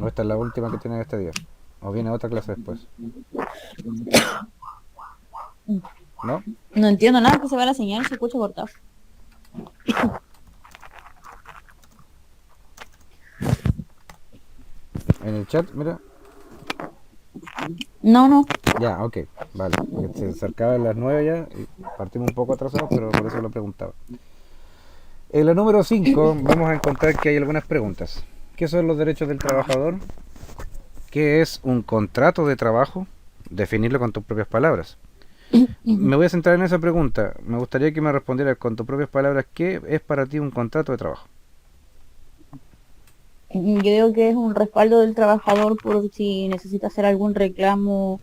¿O esta es la última que tienes este día? ¿O viene otra clase después? ¿No? No entiendo nada que se va la señal, se escucha cortado. En el chat, mira. No. Ya, ok, vale. Porque se acercaban las 9 ya y partimos un poco atrasados, pero por eso lo preguntaba. En la número 5 vamos a encontrar que hay algunas preguntas. ¿Qué son los derechos del trabajador? ¿Qué es un contrato de trabajo? Definirlo con tus propias palabras. Me voy a centrar en esa pregunta. Me gustaría que me respondieras con tus propias palabras qué es para ti un contrato de trabajo. Yo digo que es un respaldo del trabajador por si necesita hacer algún reclamo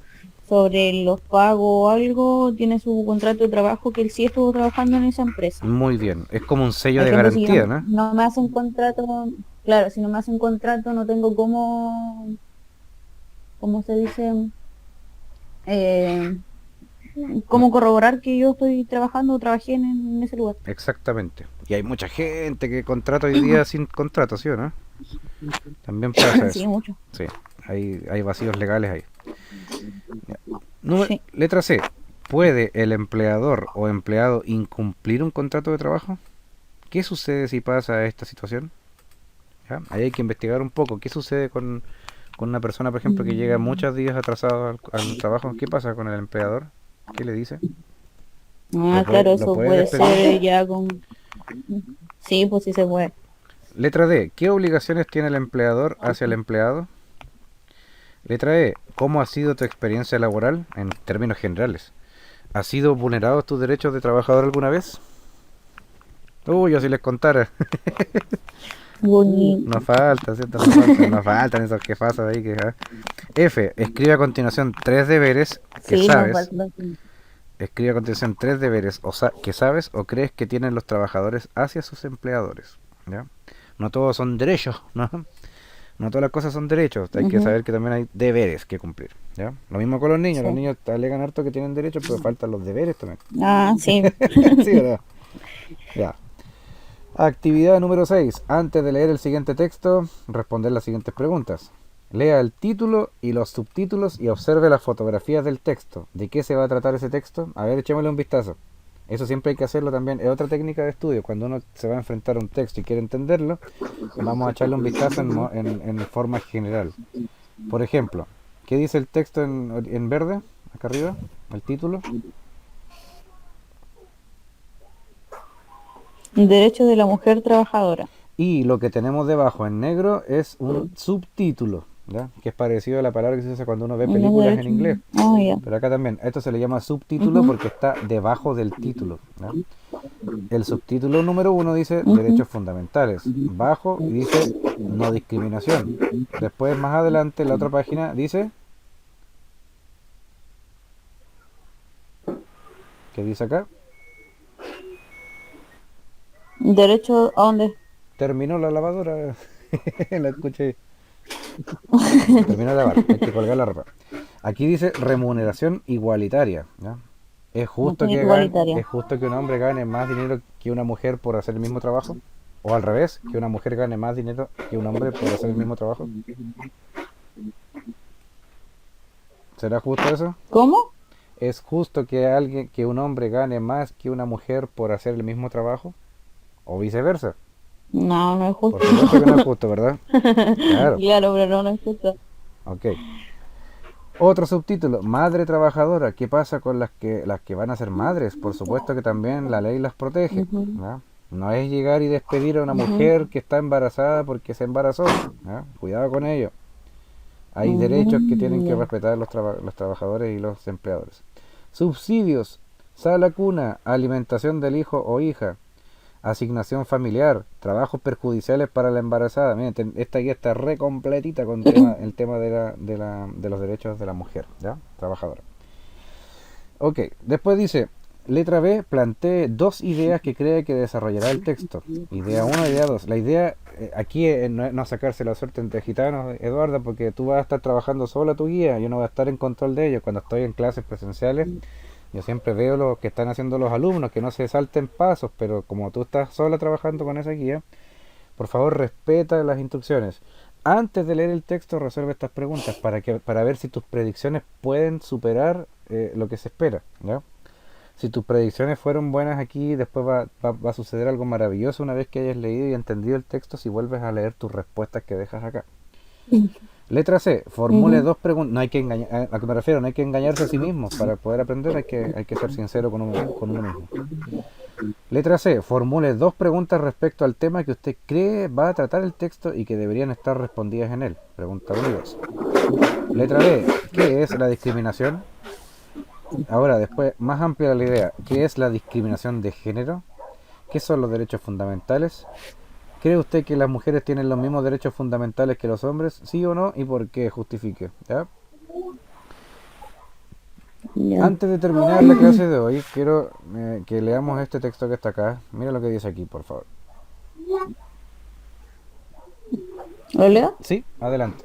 sobre los pagos o algo, tiene su contrato de trabajo que él sí estuvo trabajando en esa empresa. Muy bien, es como un sello Por de ejemplo, si yo garantía, ¿no? no me hacen contrato, claro, si no me hacen contrato no tengo cómo se dice, eh, No, cómo corroborar que yo estoy trabajando o trabajé en ese lugar. exactamente. Y hay mucha gente que contrata hoy día sin contrato, ¿sí o no? También pasa Sí, eso. mucho. Sí, hay vacíos legales ahí. Ya. Sí. Letra C. ¿Puede el empleador o empleado incumplir un contrato de trabajo? ¿Qué sucede si pasa esta situación? ¿Ya? Ahí hay que investigar un poco. ¿Qué sucede con una persona, por ejemplo, que llega Mm. muchos días atrasado al trabajo? ¿Qué pasa con el empleador? ¿Qué le dice? Ah, claro, Lo eso puede puede despedir? ser ya con... Sí, pues sí se puede. Letra D. ¿Qué obligaciones tiene el empleador hacia el empleado? Letra E. ¿Cómo ha sido tu experiencia laboral en términos generales? ¿Has sido vulnerados tus derechos de trabajador alguna vez? Uy, yo si les contara. Boni- Nos falta, ¿cierto? Nos faltan esos jefazos ahí que... ¿ah? F. Escribe a continuación tres deberes que Sí, nos sabes. falta. Escribe a continuación tres deberes que sabes o crees que tienen los trabajadores hacia sus empleadores. ¿Ya? No todos son derechos, ¿no? No todas las cosas son derechos. Hay que Ujú. saber que también hay deberes que cumplir. ¿Ya? Lo mismo con los niños. Los Sí. niños alegan harto que tienen derechos, pero faltan los deberes también. Ah, sí. Sí, ¿verdad? Ya. Actividad número 6. Antes de leer el siguiente texto, responder las siguientes preguntas. Lea el título y los subtítulos y observe las fotografías del texto. ¿De qué se va a tratar ese texto? A ver, echémosle un vistazo. Eso siempre hay que hacerlo también. Es otra técnica de estudio. Cuando uno se va a enfrentar a un texto y quiere entenderlo, vamos a echarle un vistazo en forma general. Por ejemplo, ¿qué dice el texto en verde? Acá arriba, el título. Derecho de la mujer trabajadora. Y lo que tenemos debajo en negro es un subtítulo, ¿ya? Que es parecido a la palabra que se usa cuando uno ve Unos películas en derechos. inglés. Ah, ya. Pero acá también, a esto se le llama subtítulo Ujú, porque está debajo del título, ¿ya? El subtítulo número uno dice ujú. derechos fundamentales. Bajo y dice no discriminación. Después, más adelante, en la otra página dice, ¿qué dice acá? Derecho a dónde. Terminó la lavadora. La escuché. Terminó de lavar, hay que colgar la ropa. Aquí dice remuneración igualitaria, ¿ya? Igualitaria. Es justo que un hombre gane más dinero que una mujer por hacer el mismo trabajo, o al revés, que una mujer gane más dinero que un hombre por hacer el mismo trabajo. ¿Será justo eso? ¿Cómo? ¿Es justo que un hombre gane más que una mujer por hacer el mismo trabajo? O viceversa. No, no es Por justo. supuesto que no es justo, ¿verdad? Claro. Claro, pero no, no es justo. Ok. Otro subtítulo, madre trabajadora. ¿Qué pasa con las que van a ser madres? Por supuesto que también la ley las protege, Ujú, ¿ya? No es llegar y despedir a una ujú, mujer que está embarazada porque se embarazó, ¿ya? Cuidado con ello. Hay derechos que tienen que ya. respetar los trabajadores y los empleadores. Subsidios, sala cuna, alimentación del hijo o hija, asignación familiar, trabajos perjudiciales para la embarazada. Miren, esta guía está re completita con el tema de los derechos de la mujer, ¿ya? Trabajadora. Ok, después dice, letra B, plantee dos ideas que cree que desarrollará el texto. Idea uno, idea 2. La idea aquí es no sacarse la suerte entre gitanos, Eduardo, porque tú vas a estar trabajando sola tu guía, yo no voy a estar en control de ello. Cuando estoy en clases presenciales, yo siempre veo lo que están haciendo los alumnos, que no se salten pasos, pero como tú estás sola trabajando con esa guía, por favor respeta las instrucciones. Antes de leer el texto, resuelve estas preguntas para ver si tus predicciones pueden superar lo que se espera, ¿ya? Si tus predicciones fueron buenas aquí, después va a suceder algo maravilloso una vez que hayas leído y entendido el texto si vuelves a leer tus respuestas que dejas acá. Letra C, formule Ujú. dos preguntas. No hay que engañar, a que me refiero, no hay que engañarse a sí mismo. Para poder aprender hay que ser sincero con uno mismo. Letra C, formule dos preguntas respecto al tema que usted cree va a tratar el texto y que deberían estar respondidas en él. Pregunta 1 y 2. Letra B, ¿qué es la discriminación? Ahora, después, más amplia la idea. ¿Qué es la discriminación de género? ¿Qué son los derechos fundamentales? ¿Cree usted que las mujeres tienen los mismos derechos fundamentales que los hombres? ¿Sí o no? ¿Y por qué? Justifique. ¿Ya? Ya. Antes de terminar la clase de hoy, quiero que leamos este texto que está acá. Mira lo que dice aquí, por favor. ¿Lo leo? Sí, adelante.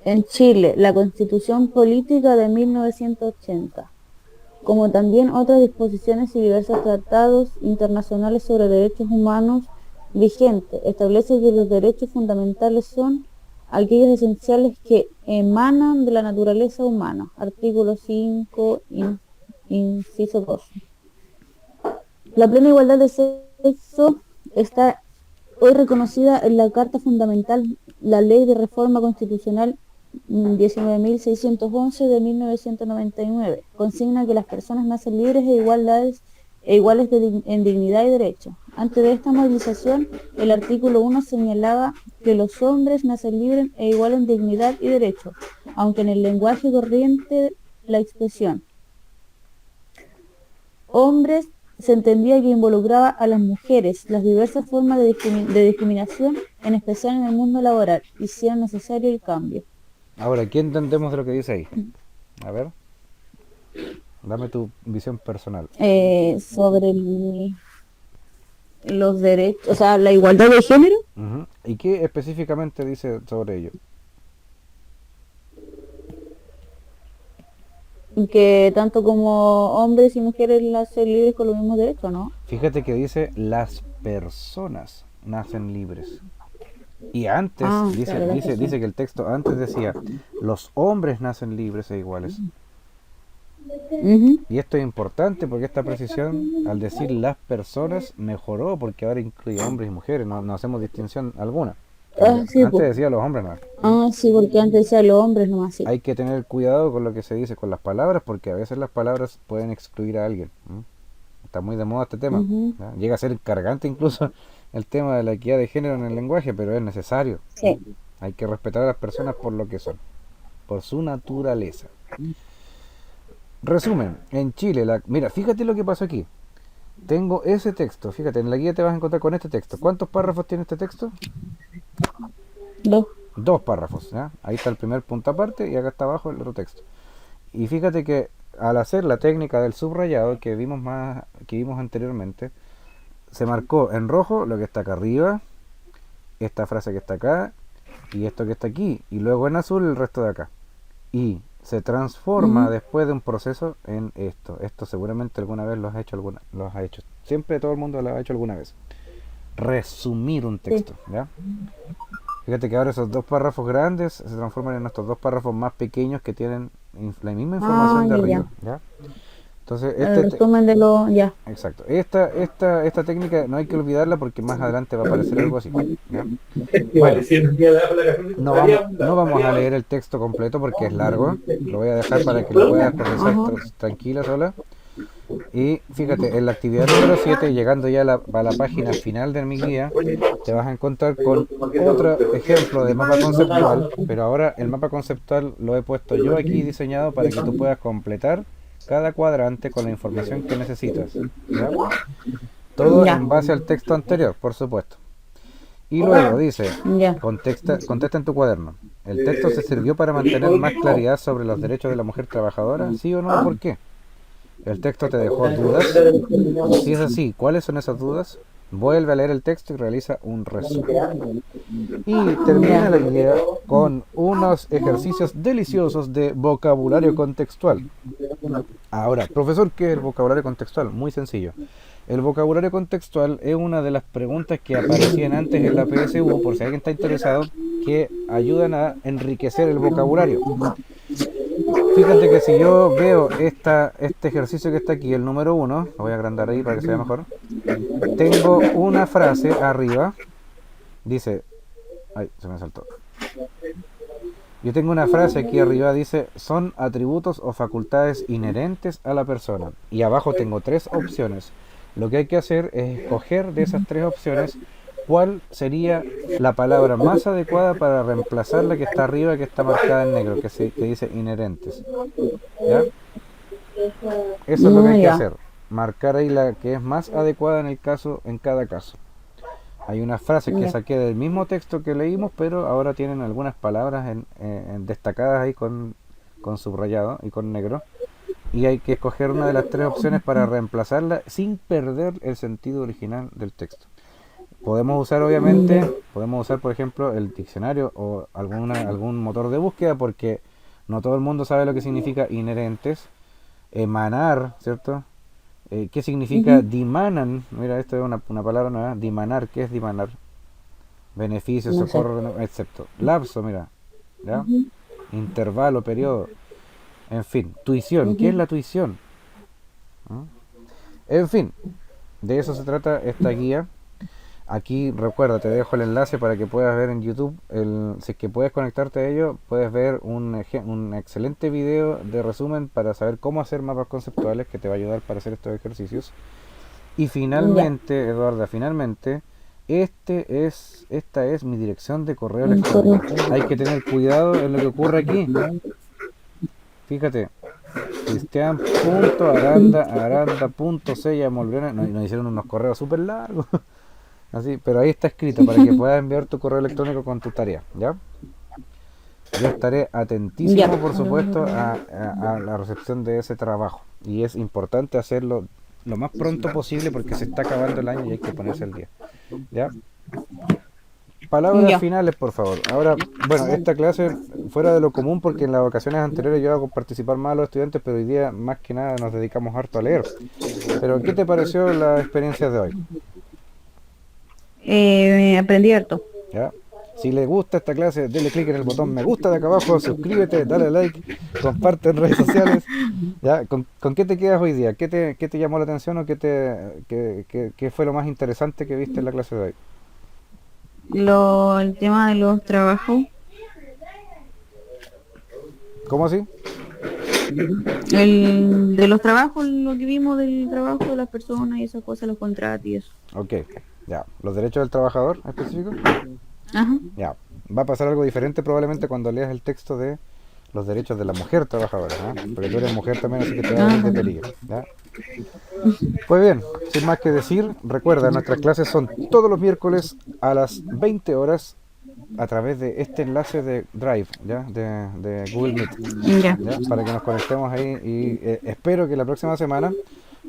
En Chile, la Constitución Política de 1980, como también otras disposiciones y diversos tratados internacionales sobre derechos humanos vigentes, establece que los derechos fundamentales son aquellos esenciales que emanan de la naturaleza humana. Artículo 5, inciso 2. La plena igualdad de sexo está hoy reconocida en la Carta Fundamental, la Ley de Reforma Constitucional 19.611 de 1999. Consigna que las personas nacen libres e iguales en dignidad y derecho. Antes de esta movilización, el artículo 1 señalaba que los hombres nacen libres e iguales en dignidad y derecho, aunque en el lenguaje corriente la expresión hombres se entendía que involucraba a las mujeres, las diversas formas de discriminación, en especial en el mundo laboral, hicieron necesario el cambio. Ahora, ¿qué entendemos de lo que dice ahí? A ver, dame tu visión personal. Sobre los derechos, o sea, la igualdad de género. Ujú. ¿Y qué específicamente dice sobre ello? Que tanto como hombres y mujeres nacen libres con los mismos derechos, ¿no? Fíjate que dice las personas nacen libres. Y antes, Claro, las dice personas. que el texto antes decía los hombres nacen libres e iguales. Ujú. Y esto es importante porque esta precisión, al decir las personas, mejoró porque ahora incluye hombres y mujeres, no hacemos distinción alguna. Sí, Antes pues. decía los hombres no. Sí, porque antes decía los hombres nomás, sí. Hay que tener cuidado con lo que se dice con las palabras porque a veces las palabras pueden excluir a alguien. Está muy de moda este tema. Ujú. ¿Ya? Llega a ser cargante incluso el tema de la equidad de género en el lenguaje, pero es necesario. Sí. Hay que respetar a las personas por lo que son, por su naturaleza. Resumen, en Chile, mira, fíjate lo que pasó aquí. Tengo ese texto, fíjate, en la guía te vas a encontrar con este texto. ¿Cuántos párrafos tiene este texto? Dos. 2 párrafos, ¿ya? Ahí está el primer punto aparte y acá está abajo el otro texto. Y fíjate que al hacer la técnica del subrayado que vimos anteriormente, se marcó en rojo lo que está acá arriba, esta frase que está acá y esto que está aquí, y luego en azul el resto de acá. Y se transforma después de un proceso en esto. Esto seguramente alguna vez los ha hecho. Siempre todo el mundo lo ha hecho alguna vez. Resumir un texto, ¿ya? Fíjate que ahora esos 2 párrafos grandes se transforman en estos 2 párrafos más pequeños que tienen la misma información de arriba, ¿ya? Entonces, El resumen de lo... Ya. exacto. Esta técnica no hay que olvidarla porque más adelante va a aparecer algo así, ¿ya? Bueno, no vamos a leer el texto completo porque es largo. Lo voy a dejar para que lo puedas procesar tranquila sola. Y fíjate, en la actividad número 7, llegando ya a la página final de mi guía, te vas a encontrar con otro ejemplo de mapa conceptual, pero ahora el mapa conceptual lo he puesto yo aquí diseñado para que tú puedas completar cada cuadrante con la información que necesitas, ¿ya? Todo Ya. en base al texto anterior, por supuesto. Y luego dice, Ya. contesta en tu cuaderno. ¿El texto se sirvió para mantener más claridad sobre los derechos de la mujer trabajadora? ¿Sí o no? ¿Por qué? ¿El texto te dejó dudas? Si es así, ¿cuáles son esas dudas? Vuelve a leer el texto y realiza un resumen. Y termina la guía con unos ejercicios deliciosos de vocabulario contextual. Ahora, profesor, ¿qué es el vocabulario contextual? Muy sencillo. El vocabulario contextual es una de las preguntas que aparecían antes en la PSU, por si alguien está interesado, que ayudan a enriquecer el vocabulario. Fíjate que si yo veo este ejercicio que está aquí, el número 1, lo voy a agrandar ahí para que se vea mejor. Tengo una frase arriba, dice, ay, se me saltó. Yo tengo una frase aquí arriba, dice, son atributos o facultades inherentes a la persona. Y abajo tengo 3 opciones. Lo que hay que hacer es escoger de esas 3 opciones cuál sería la palabra más adecuada para reemplazar la que está arriba, que está marcada en negro, que dice inherentes. ¿Ya? Eso es lo que hay que hacer. marcar ahí la que es más adecuada en el caso, en cada caso. Hay unas frases que Ya. saqué del mismo texto que leímos, pero ahora tienen algunas palabras destacadas ahí con subrayado y con negro. Y hay que escoger una de las tres opciones para reemplazarla sin perder el sentido original del texto. Podemos usar, obviamente, podemos usar, por ejemplo, el diccionario o algún motor de búsqueda, porque no todo el mundo sabe lo que significa inherentes, emanar, ¿cierto? ¿Qué significa Ujú. dimanan? Mira, esto es una palabra nueva. Dimanar, ¿qué es dimanar? Beneficio, No sé. socorro, excepto. Lapso, mira, ¿ya? Ujú, Intervalo, periodo, en fin. Tuición, ¿qué es ujú. la tuición? ¿Mm? En fin, de eso se trata esta guía. Aquí recuerda, te dejo el enlace para que puedas ver en YouTube, si es que puedes conectarte a ello, puedes ver un excelente video de resumen para saber cómo hacer mapas conceptuales que te va a ayudar para hacer estos ejercicios. Y Ya. finalmente, Eduarda, finalmente, esta es mi dirección de correo Un correo. electrónico. Hay que tener cuidado en lo que ocurre aquí. Fíjate, cristian.aranda.sella.molbrena, nos hicieron unos correos súper largos. Así, pero ahí está escrito para que puedas enviar tu correo electrónico con tu tarea, ¿ya? Yo estaré Ya. atentísimo, por supuesto, a la recepción de ese trabajo. Y es importante hacerlo lo más pronto posible porque se está acabando el año y hay que ponerse al día, ¿ya? Palabras Ya. finales, por favor. Ahora, bueno, esta clase fuera de lo común porque en las ocasiones anteriores yo hago participar más a los estudiantes, pero hoy día más que nada nos dedicamos harto a leer. Pero, ¿qué te pareció la experiencia de hoy? Aprendí harto. ¿Ya? Si le gusta esta clase, dale clic en el botón me gusta de acá abajo, suscríbete, dale like, comparte en redes sociales. ¿Ya? ¿Con qué te quedas hoy día? Qué te llamó la atención o qué fue lo más interesante que viste en la clase de hoy? El tema de los trabajos. ¿Cómo así? De los trabajos, lo que vimos del trabajo de las personas y esas cosas, los contratos y eso. Ok, ya. ¿Los derechos del trabajador específicos? Ajá. Ya. Va a pasar algo diferente probablemente cuando leas el texto de los derechos de la mujer trabajadora, ¿ah? Porque tú eres mujer también, así que te va a venir de Ajá. peligro, ¿ya? Pues bien, sin más que decir, recuerda, nuestras clases son todos los miércoles a las 20 horas a través de este enlace de Drive, ¿ya? De Google Meet, Ya. ¿ya? Para que nos conectemos ahí y espero que la próxima semana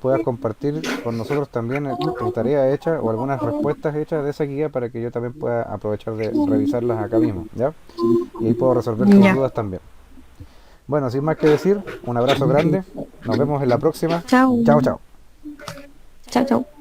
puedas compartir con nosotros también tu tarea hecha o algunas respuestas hechas de esa guía para que yo también pueda aprovechar de revisarlas acá mismo, ¿ya? Y ahí puedo resolver tus Ya. dudas también. Bueno, sin más que decir, un abrazo grande, nos vemos en la próxima. Chao. Chao, chao. Chao, chao.